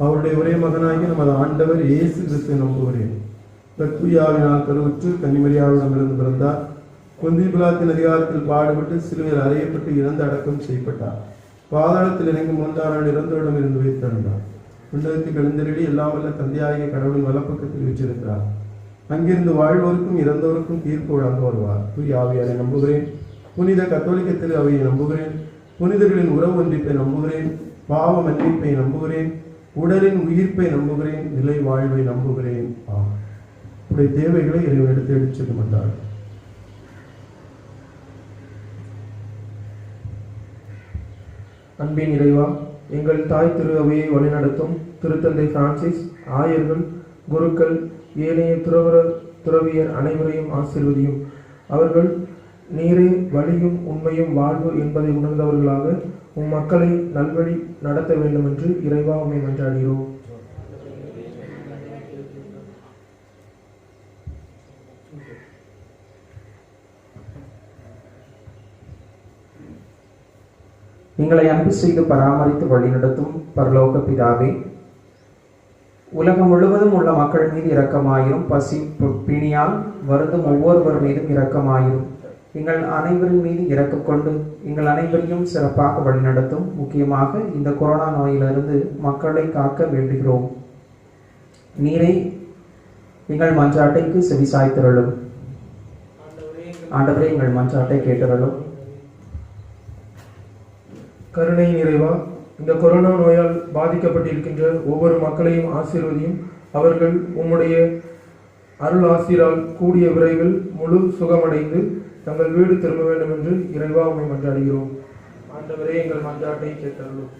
அவருடைய ஒரே மகனாகி நமது ஆண்டவர் இயேசு கிறிஸ்துவை நம்புகிறேன். தூயாவினால் கருவுற்று கன்னிமரியாவிடமிருந்து பிறந்தார். பொந்திய பிலாத்தின் அதிகாரத்தில் பாடுபட்டு சிலுவையில் அறையப்பட்டு இறந்து அடக்கம் செய்யப்பட்டார். பாதாளத்தில் இறங்கி 3ஆம் நாள் இறந்தோரிடம் இருந்து வைத்திருந்தார். விண்ணகத்துக்கு எழுந்தருளி எல்லா வல்ல தந்தையாகிய கடவுளின் வலப்பக்கத்தில் வீற்றிருக்கிறார். அங்கிருந்து வாழ்வோருக்கும் இறந்தோருக்கும் தீர்ப்பு வழங்க வருவார். தூய ஆவியாரை நம்புகிறேன். புனித கத்தோலிக்கத்தில் அவையை நம்புகிறேன். புனிதர்களின் உறவு ஒன்றிப்பை நம்புகிறேன். பாவ மன்னிப்பை நம்புகிறேன். உடலின் உயிர்ப்பை நம்புகிறேன். நிலை வாழ்வை நம்புகிறேன். உடைய தேவைகளை இறைவனிடத்தில் எடுத்து வந்தார். அன்பின் இறைவா, எங்கள் தாய் திரு அவையை வழிநடத்தும் திருத்தந்தை பிரான்சிஸ், ஆயர்கள், குருக்கள், ஏனைய துறவியர் அனைவரையும் ஆசீர்வதியும். அவர்கள் நீரே வழியும் உண்மையும் வாழ்வு என்பதை உணர்ந்தவர்களாக உம் மக்களை நல்வழி நடத்த வேண்டும் என்று இறைவா உம்மை மன்றாடுகிறோம். எங்களை அன்பு செய்து பராமரித்து வழிநடத்தும் பரலோக பிதாவே, உலகம் முழுவதும் உள்ள மக்கள் மீது இரக்கமாயிரும். பசி பிணியால் வருந்தும் ஒவ்வொருவர் மீதும் இரக்கமாயிரும். எங்கள் அனைவரின் மீது இரக்கம் கொண்டு எங்கள் அனைவரையும் சிறப்பாக வழிநடத்தும். முக்கியமாக இந்த கொரோனா நோயிலிருந்து மக்களை காக்க வேண்டுகிறோம். நீரை எங்கள் மன்றாட்டைக்கு செவிசாய்த்திரளும். ஆண்டவரே, எங்கள் மன்றாட்டை கேட்டருளும். கருணை நிறைவா, இந்த கொரோனா நோயால் பாதிக்கப்பட்டிருக்கின்ற ஒவ்வொரு மக்களையும் ஆசீர்வதியும். அவர்கள் உம்முடைய அருள் ஆசீரால் கூடிய விரைவில் முழு சுகமடைந்து தங்கள் வீடு திரும்ப வேண்டும் என்று இறைவா உம்மை மன்றாடுகிறோம். ஆண்டவரே, எங்கள் மன்றாட்டை கேட்டருளும்.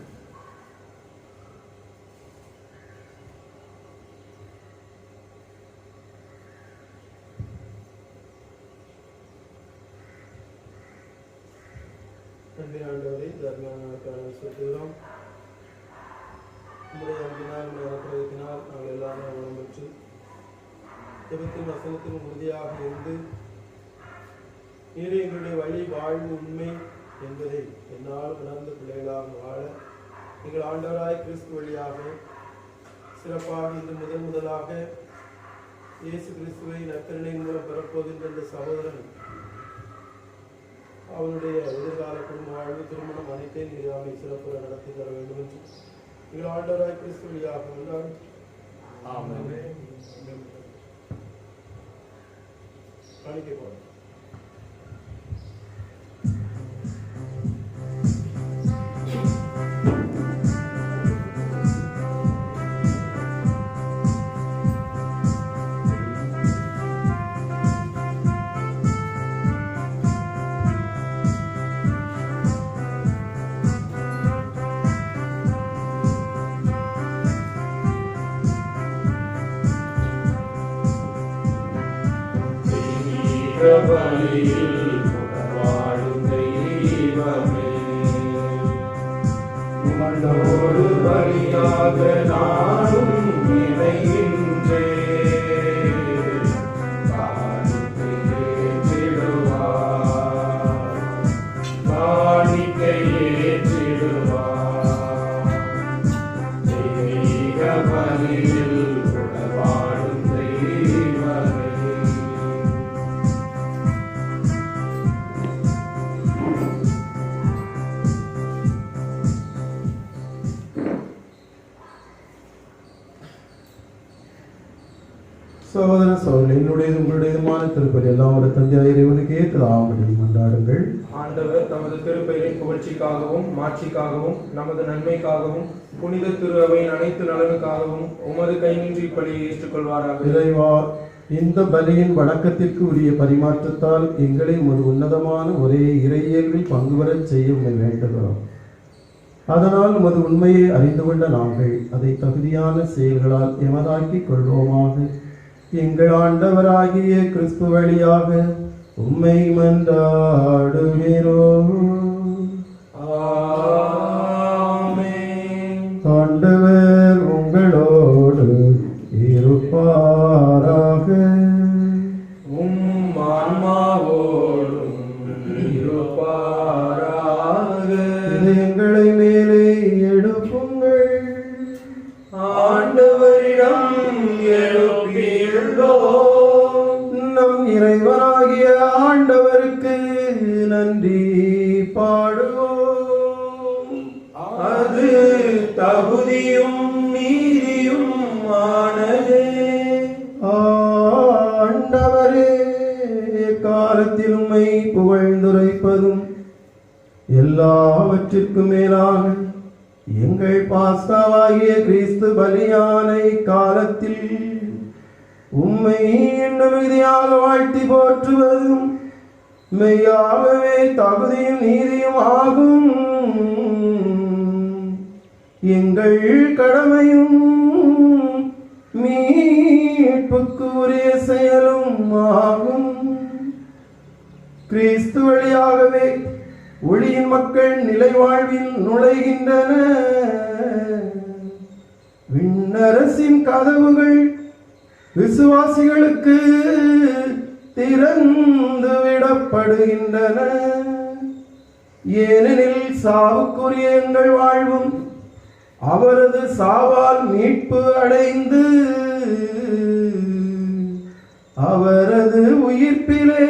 ஆண்டவரே, சொல்கிறோம். உங்களுடைய அன்பினால் பிரயத்தினால் நாங்கள் எல்லாரும் உணவு பெற்று ஜெபத்தின் வசனத்தின் உறுதியாக இருந்து நீரே எங்களுடைய வழி வாழ்வு உண்மை என்பதை என்னால் உணர்ந்த பிள்ளைகளாக வாழ எங்கள் ஆண்டவராய் கிறிஸ்து வழியாக சிறப்பாக இன்று முதலாக இயேசு கிறிஸ்துவை நற்கருணையின் மூலம் பெறப்போகின்ற இந்த சகோதரன் அவனுடைய எதிர்கால குடும்ப வாழ்வு திருமணம் அனைத்தையும் நீராமை சிறப்புற நடத்தி தர வேண்டும் என்று எங்கள் ஆண்டவராய் கிறிஸ்து வழியாக காணிக்கை போறோம். உமதோடு பலியாக நானும் இணைகின்றேன். காணிக்கை ஏற்றிடுவார். தெய்வீக பலியில் உணர்வாடும் தெய்வமே. சகோதர சகோதரி, என்னுடையது உங்களுடையதுமான திருப்பதி எல்லாம் ஒரு தந்தையாய் இறைவனுக்கு ஏற்றதாகும்படி மன்றாடுங்கள். ஆண்டவர் தமது திருப்பெயரின் புகழ்ச்சிக்காகவும் மாட்சிக்காகவும் நமது நன்மைக்காகவும் புனித திரு அவையின் அனைத்து நலனுக்காகவும் உமது கைநின்றி பலியை ஏற்றுக்கொள்வாராக. இறைவா, இந்த பலியின் வணக்கத்திற்கு உரிய பரிமாற்றத்தால் எங்களை உமது உன்னதமான ஒரே இறையியல்பில் பங்கு பெறச் செய்ய உம்மை வேண்டுகிறோம். அதனால் உமது உண்மையை அறிந்து கொண்ட நாங்கள் அதை தகுதியான செயல்களால் எமதாக்கிக் கொள்வோமாக. எங்கள் ஆண்டவராகிய கிறிஸ்து வழியாக உம்மை மன்றாடுகிறோம். ஆமென். ஆண்டவர் உங்களோடு இருப்பாராக. உம் ஆன்மாவோடும் இருப்பாராக. எங்களை மேலே எடுப்புங்கள். ஆண்டவரிடம் எழுப்பியுள்ளோம். நம் இறைவனாகிய ஆண்டவருக்கு நன்றி பாடுவோம். அது தகுதியும் நீதியும் ஆனதே. ஆண்டவரே, காலத்தில் உம்மை புகழ்ந்துரைப்பதும் எல்லாவற்றிற்கும் மேலாக எங்கள் பாஸ்காவாகிய கிறிஸ்து பலியானை காலத்தில் உம்மை இன்னும் மிகுதியாக வாழ்த்தி போற்றுவதும் மெய்யாகவே தகுதியும் நீதியும் ஆகும். எங்கள் கடமையும் மீட்புக்கு உரிய செயலும் ஆகும். கிறிஸ்து வழியாகவே ஒளியின் மக்கள் நிலை வாழ்வில் நுழைகின்றனர். விண்ணரசின் கதவுகள் விசுவாசிகளுக்கு திறந்து விடப்படுகின்றன. ஏனெனில் சாவுக்குரிய எங்கள் வாழ்வும் அவரது சாவால் மீட்பு அடைந்து அவரது உயிர்ப்பிலே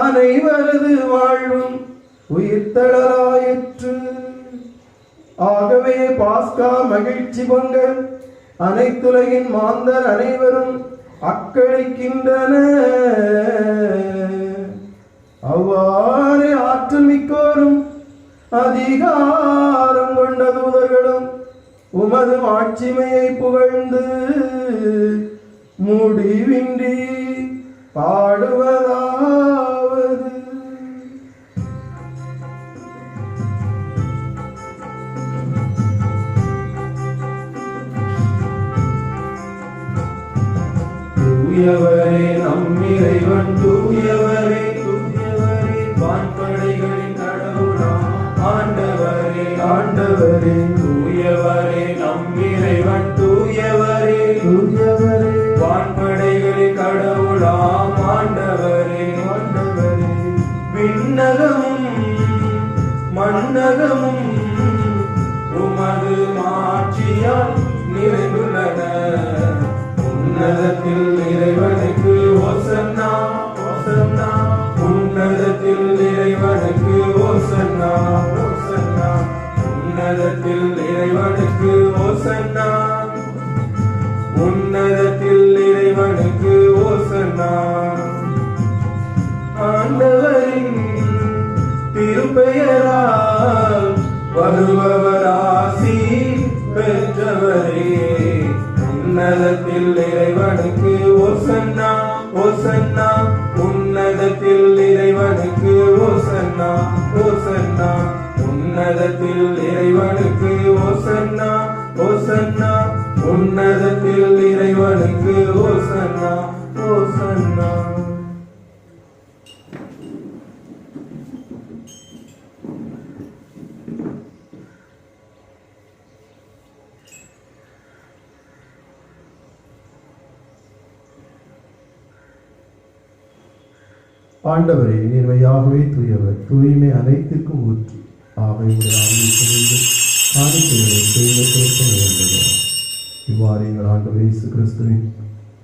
அனைவரது வாழ்வும் உயிர்த்தெழலாயிற்று. ஆகவே பாஸ்கா மகிழ்ச்சி பொங்க அனைத்துலகின் மாந்தர் அனைவரும் அக்களிக்கின்றனர். அவ்வாறே ஆற்றல் மிக்கோரும் அதிகாரம் கொண்ட தூதர்களும் உமது மாட்சிமையை புகழ்ந்து முடிவின்றி பாடுவதாவது. தூயவரே நம் இறைவன், தூயவரே தூயவரே வான்படைகளின் கடவுளாம் ஆண்டவரே. ஆண்டவரே, தூயவரே நம் இறைவன், தூயவரே தூயவரே, வான்படைகளின் கடவுளாம் ஆண்டவரே. ஆண்டவரே, விண்ணகமும் மண்ணகமும் உமது மாட்சியால் நிறைந்துள்ளன. உன்னத உன்னதத்தில் இறைவனுக்கு ஓசன்னா ஓசன்னா உன்னதத்தில் இறைவனுக்கு ஓசன்னா ஓசன்னா உன்னதத்தில் இறைவனுக்கு ஓசன்னா உன்னதத்தில் இறைவனுக்கு ஓசன்னா ஆண்டவரின் திருப்பெயரால் வருபவர் ஆசி பெற்றவரே உன்னதத்தில் இறைவனுக்கு ஓசன்னா ஓசன்னா உன்னதத்தில் இறைவனுக்கு ஓசன்னா ஓசன்னா உன்னதத்தில் இறைவனுக்கு ஓசன்னா ஓசன்னா உன்னதத்தில் இறைவனுக்கு ஓசன்னா ஓசன்னா. ஆண்டவரே நீர் மெய்யாகவே தூயவர், தூய்மை அனைத்திற்கும் ஊற்று. ஆவையுடைய ஆவியை சுமந்து காணிக்கைகளை செய்ய கேட்க வேண்டது. இவ்வாறு எங்கள் ஆண்டவர் இயேசு கிறிஸ்துவின்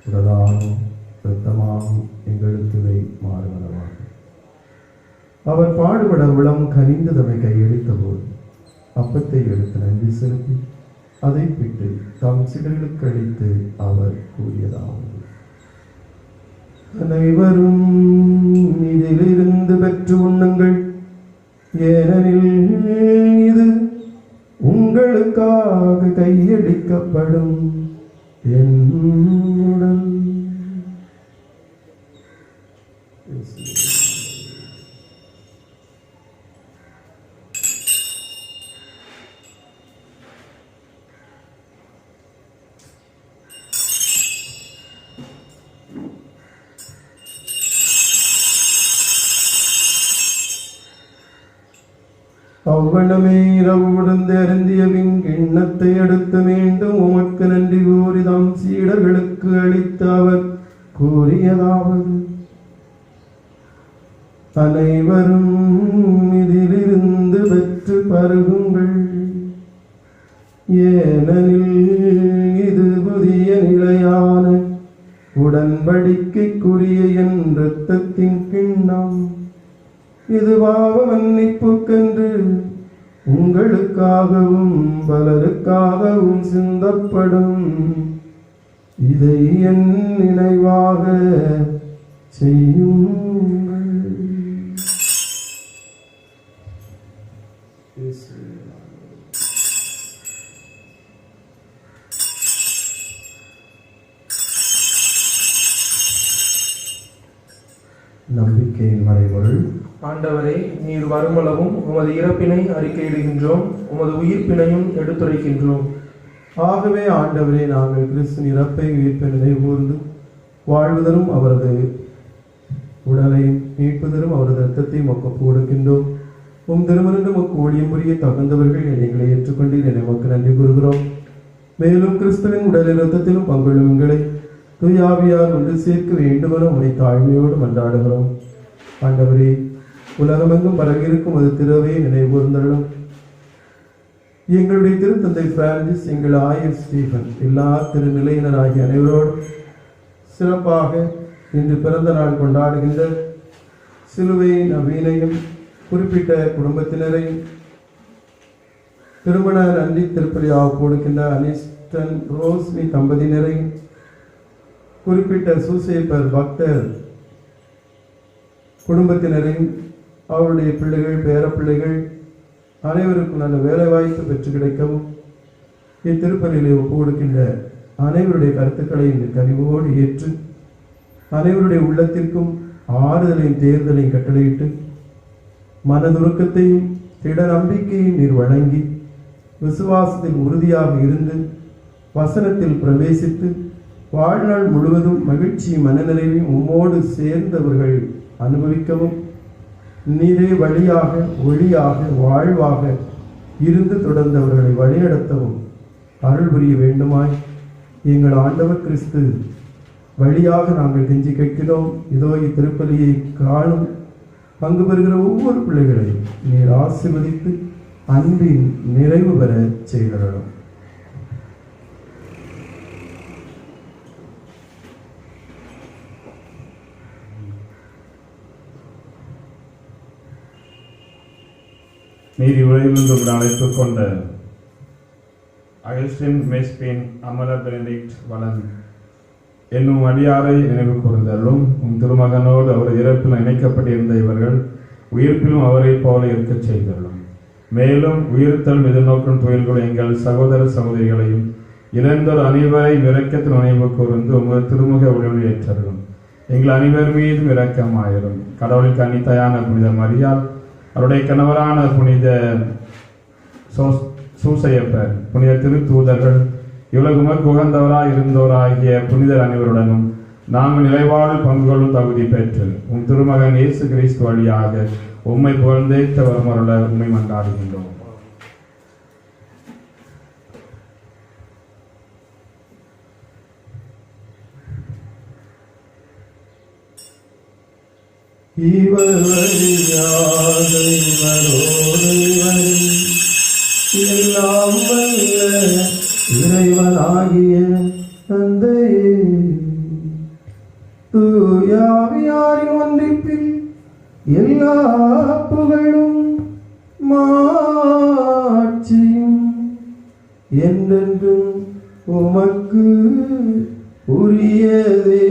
உடலாகவும் இரத்தமாகவும் எங்களுக்கு இவை மாறுவனவாக. அவர் பாடுபட உளம் கனிந்து தம்மை கையெடுத்த போது அப்பத்தை எடுத்து நன்றி செலுத்தி அதை பிட்டு தம் சீடர்களுக்கு அளித்து அவர் கூறியதாவது: அனைவரும் இதிலிருந்து பெற்று உண்ணுங்கள், ஏனெனில் இது உங்களுக்காக கையளிக்கப்படும் என் உடல். அவ்வளமே இரவுடந்து அருந்திய கிண்ணத்தை எடுத்து மீண்டும் உமக்கு நன்றி கூறி தம் சீடர்களுக்கு அளித்து அவர் கூறியதாவது: அனைவரும் இதிலிருந்து பெற்று பருகுங்கள், ஏனெனில் இது புதிய நிலையான உடன்படிக்கைக்குரிய என் இரத்தத்தின் கிண்ணம். இது பாவ மன்னிப்புக்கென்று உங்களுக்காகவும் பலருக்காகவும் சிந்தப்படும். இதை என் நினைவாக செய்யுங்கள். நம்பிக்கையின் மறைபொருள். ஆண்டவரே, நீர் வருமளவும் உமது இறப்பினை அறிக்கையிடுகின்றோம், உமது உயிர்ப்பினையும் எடுத்துரைக்கின்றோம். ஆகவே ஆண்டவரே, நாங்கள் கிறிஸ்துவின் இறப்பை உயிர்ப்பை நினைவுகூர்ந்து வாழ்வதரும் அவரது உடலை மீட்பதரும் அவரது இரத்தத்தையும் ஒப்பு கொடுக்கின்றோம். உம் திருமணம் உமக்கு ஊழியம் புரிய தகுந்தவர்கள் எங்களை ஏற்றுக்கொண்டு எமக்கு நன்றி கூறுகிறோம். மேலும் கிறிஸ்துவின் உடல் இரத்தத்திலும் பங்குள்ளும் எங்களை தூயாவியார் ஒன்று சேர்க்க வேண்டுமென உம்மை தாழ்மையோடு மன்றாடுகிறோம். ஆண்டவரே, உலகமெங்கும் பரவியிருக்கும் அது திருவையை நினைவுகூர்ந்தருளும். எங்களுடைய திருத்தந்தை பிரான்சிஸ், எங்கள் ஆயர் ஸ்டீஃபன், எல்லா திருநிலையினராகிய அனைவரோடு சிறப்பாக இன்று பிறந்த நாள் கொண்டாடுகின்ற சிலுவை நவீனையும் குறிப்பிட்ட குடும்பத்தினரையும் திருமண நன்றி திருப்பலியாக கொடுக்கின்ற அனிஸ்டன் ரோஸ்மி தம்பதியினரையும் குறிப்பிட்ட சூசேப்பர் பக்தர் குடும்பத்தினரையும் அவருடைய பிள்ளைகள் பேரப்பிள்ளைகள் அனைவருக்கும் நல்ல வேலைவாய்ப்பு பெற்று கிடைக்கவும் இத்திருப்பலியிலே ஒப்பு கொடுக்கின்ற அனைவருடைய கருத்துக்களை இந்த கனிவோடு ஏற்று அனைவருடைய உள்ளத்திற்கும் ஆறுதலையும் தேர்தலையும் கட்டளையிட்டு மனதுருக்கத்தையும் திட நம்பிக்கையும் நீர் வழங்கி விசுவாசத்தில் உறுதியாக இருந்து வசனத்தில் பிரவேசித்து வாழ்நாள் முழுவதும் மகிழ்ச்சியும் மனநிறைவையும் உம்மோடு சேர்ந்தவர்கள் அனுபவிக்கவும் நீரே வழியாக ஒளியாக வாழ்வாக இருந்து தொடர்ந்தவர்களை வழிநடத்தவும் அருள் புரிய வேண்டுமாய் எங்கள் ஆண்டவர் கிறிஸ்து வழியாக நாங்கள் கெஞ்சி கேட்கிறோம். இதோ இத்திருப்பலியை காணும் பங்கு பெறுகிற ஒவ்வொரு பிள்ளைகளையும் நீர் ஆசீர்வதித்து அன்பின் நிறைவு பெற செய்கிறோம். நீதி உலகிலிருந்து அழைத்துக் கொண்ட அகஸ்டின் மெஸ்பின் அமல பெனடிக்ட் வளன் என்னும் அடியாரை நினைவு கூர்ந்தருளும். உம் திருமகனோடு அவர் இறப்பில் இணைக்கப்பட்டிருந்த இவர்கள் உயிர்ப்பிலும் அவரை போல இருக்கச் செய்தருளும். மேலும் உயிர்த்தல் எதிர்நோக்கும் துயில்கள் எங்கள் சகோதர சகோதரிகளையும் இழந்தோர் அனைவரை இரக்கத்தில் நினைவு கூர்ந்து உமது திருமுக ஒளியில் ஏற்றருளும். எங்கள் அனைவர் மீதும் இரக்கமாயிரும். கடவுளின் கன்னித்தாயான புனித மரியாள், அவருடைய கணவரான புனித சூசையப்பர், புனித திருத்தூதர்கள், இவ்வுலகுமக்கு உகந்தவராய் இருந்தோராகிய புனிதர் அனைவருடனும் நாங்கள் நிலைவாழ் பங்குகளும் தகுதி பெற்று உம் திருமகன் இயேசு கிறிஸ்து வழியாக உம்மை புகழ்ந்தேத்த வரமருள உம்மை மன்றாடுகின்றோம். இவர் வழியாக இவரோடு வழி எல்லாம் வல்ல இறைவனாகிய தந்தையே, தூயாவியாரின் ஒன்றிப்பில் எல்லா புகழும் மாட்சியும் என்றென்றும் உமக்கு உரியதே.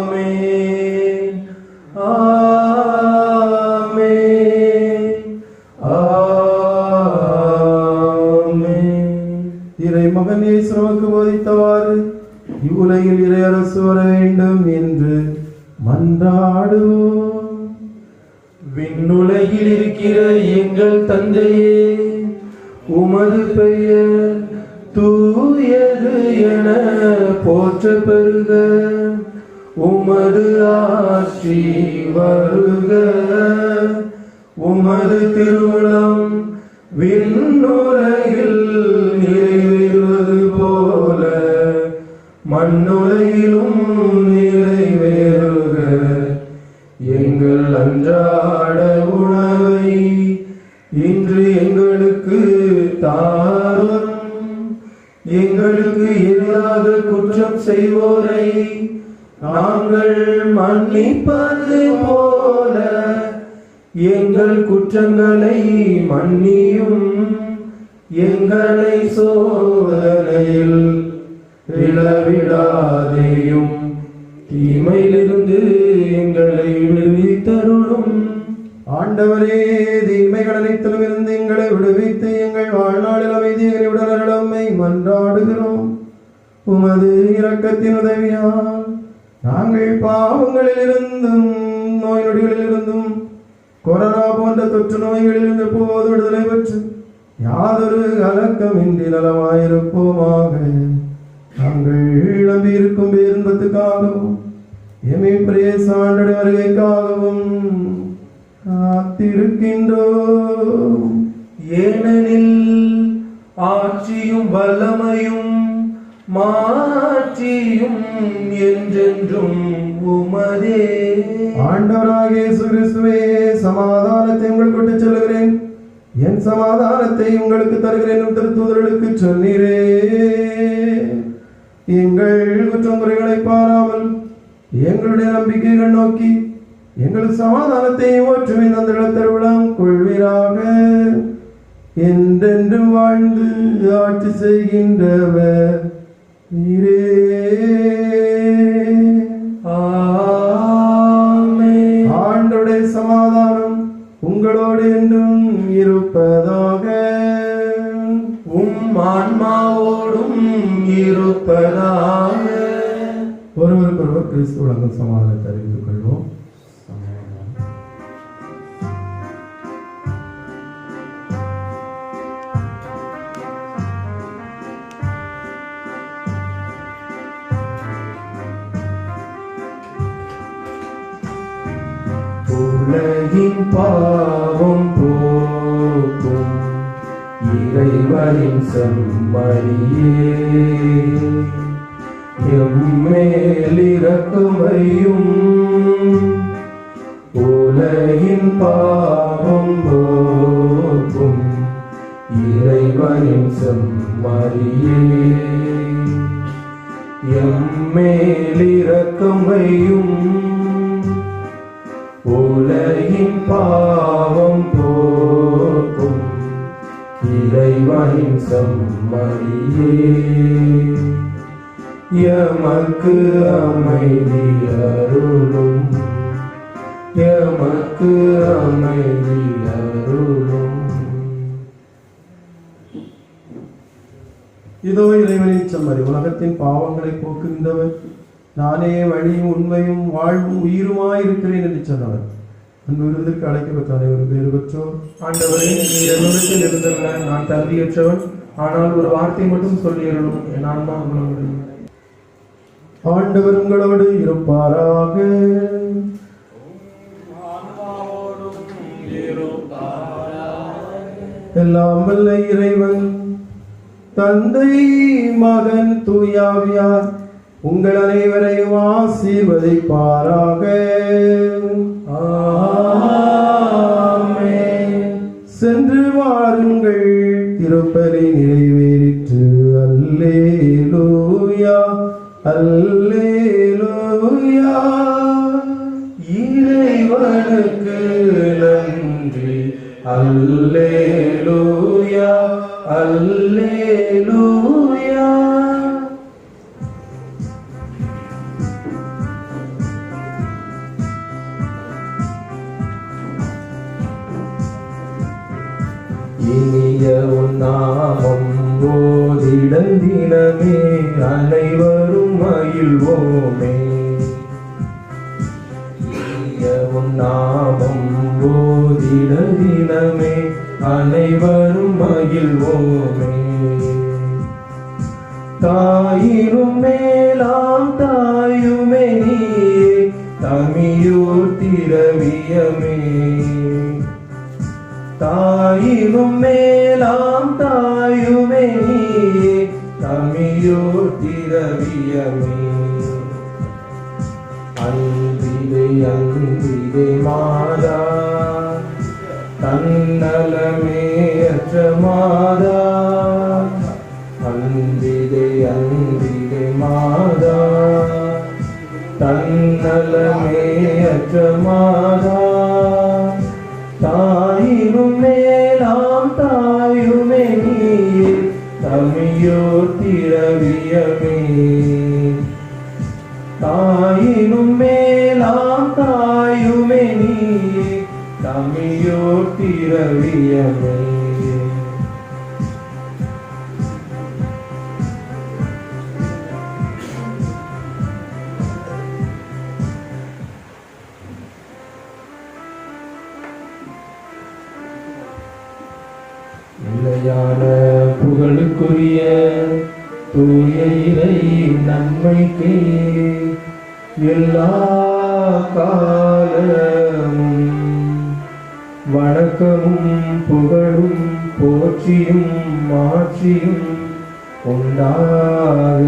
ஆமென், ஆமென், ஆமென். இறைமகன் இயேசு நமக்கு போதித்தவாறு இவ்வுலகில் இறையரசு வர வேண்டும் என்று மன்றாடுவோம். விண்ணுலகில் இருக்கிற எங்கள் தந்தையே, உமது பெயர் தூயது என போற்ற பெறுக. உமது ஆட்சி வருக. உமது திருவுளம் விண்ணுலகில் நிறைவேறுவது போல மண்ணுலகிலும் நிறைவேறுக. எங்கள் அன்றாட உணவை இன்று எங்களுக்கு தாரும். எங்களுக்கு எதிராக குற்றம் செய்வோரை நாங்கள் மன்னிப்பது போல எங்கள் குற்றங்களை மன்னியும். எங்களை சோதனையில் விழவிடாதேயும், தீமையிலிருந்து எங்களை விடுவித்தருளும். ஆண்டவரே, தீமைகள் அனைத்திலும் இருந்து எங்களை விடுவித்து எங்கள் வாழ்நாளில் அமைதியை உடனே மன்றாடுகிறோம். உமது இரக்கத்தின் உதவியால் நாங்கள் பாவங்களில் இருந்தும் நோய் நொடிகளில் இருந்தும் கொரோனா போன்ற தொற்று நோய்களிலிருந்து போது விடுதலை பெற்று யாதொரு கலக்கமின்றி நலமாயிருப்போமாக. நாங்கள் நம்பியிருக்கும் பேரின்பத்துக்காகவும் எமை பிரேச ஆண்டோட வருகைக்காகவும் காத்திருக்கின்றோம். ஏனெனில் ஆட்சியும் வல்லமையும் மாட்சியும் என்றென்றும் உமதே. ஆண்டவராகிய இயேசு கிறிஸ்துவே, சமாதானத்தை உங்களுக்கு விட்டுச் செல்கிறேன், என் சமாதானத்தை உங்களுக்கு தருகிறேன் என்று திருத்தூதர்களுக்கு சொன்னீரே. எங்கள் குற்றம் குறைகளை பாராமல் எங்களுடைய நம்பிக்கைகள் நோக்கி எங்கள் சமாதானத்தை ஒற்றுமை தந்திடத்தருவிழம் கொள்வீராக. என்றென்றும் வாழ்ந்து ஆட்சி செய்கின்றவர் நீரே. ஆமென். ஆண்டவருடைய சமாதானம் உங்களோடு என்றும் இருப்பதாக. உம் ஆன்மாவோடும் இருப்பதாக. ஒருவருக்கொருவர் கிறிஸ்து வழங்கும் சமாதானத்தை அறிந்து கொள்வோம். உலகின் பாவம் போக்கும் இறைவனின் செம்மறியே, எம்மேல் இரக்கமையும். உலகின் பாவம் போக்கும் இறைவனின் செம்மறியே, எம்மேல் இரக்கமையும். உலகின் பாவம் போக்கும் இறைவனின் செம்மறியே, எமக்கு அமைதி அருளும், எமக்கு அமைதி அருளும். இதோ இறைவனின் செம்மறி, உலகத்தின் பாவங்களை போக்குகின்றவர், நானே வழியும் உண்மையும் வாழ்வும் உயிருமாயிருக்கிறேன் என்று சொன்னவர். அன்பு விருந்திற்கு அழைக்கப்பட்ட அனைவரும் பேறு பெற்றோர். ஆண்டவரே, நீர் என்னிடத்தில் இருந்தல்ல, நான் தகுதியற்றவன், ஆனால் ஒரு வார்த்தை மட்டும் சொல்லியருளும், என் ஆன்மா உணர்வு. ஆண்டவர் உங்களோடு இருப்பாராக. எல்லாம் வல்ல இறைவன் தந்தை மகன் தூயாவியார் உங்கள் அனைவரையும் ஆசீர்வதிப்பாராக. ஆமென். சென்று வாருங்கள், திருப்பலி நிறைவேறிற்று. அல்லேலூயா அல்லேலூயா. இறைவனுக்கு நன்றி. அல்லேலூயா அல்லேலூயா. இனிய உன்னாமம் ஓதிடல் தினமே, அனைவரும் மகிழ்வோமே. இனிய உன்னாமம் ஓதிடல் தினமே, அனைவரும் மகிழ்வோமே. தாயினும் மேலாம் தாயுமே நீயே, தமியூர் திரவியமே. தாயினும் மேலாம் தாயுமே நீயே, தமியூர் திரவியமே. அன்பிலே அன்பிலே மாதா, தன்னலமே அற்ற மாதா. அன்பிலே அன்பிலே மாதா, தன்னலமே அற்ற மாதா. தாயினும் மேலாம் தாயுமே நீயே, தமியோர் திரவியமே. தாயினும் மேலாம் தாயுமே நீயே, தமியோர் திரவியமே. நிலையான புகழுக்குரிய தூய இறை நன்மைக்கே எல்லா காலமும் வணக்கமும் புகழும் போற்றியும் மாற்றியும் உண்டாக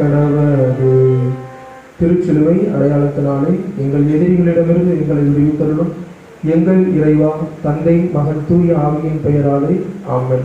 கடவது. திருச்சிலுவை அடையாளத்தினாலே எங்கள் எதிரிகளிடமிருந்து எங்களை விடுவித்தருளும். எங்கள் இறைவா, தந்தை மகன் தூய ஆவியின் பெயராலே ஆமென்.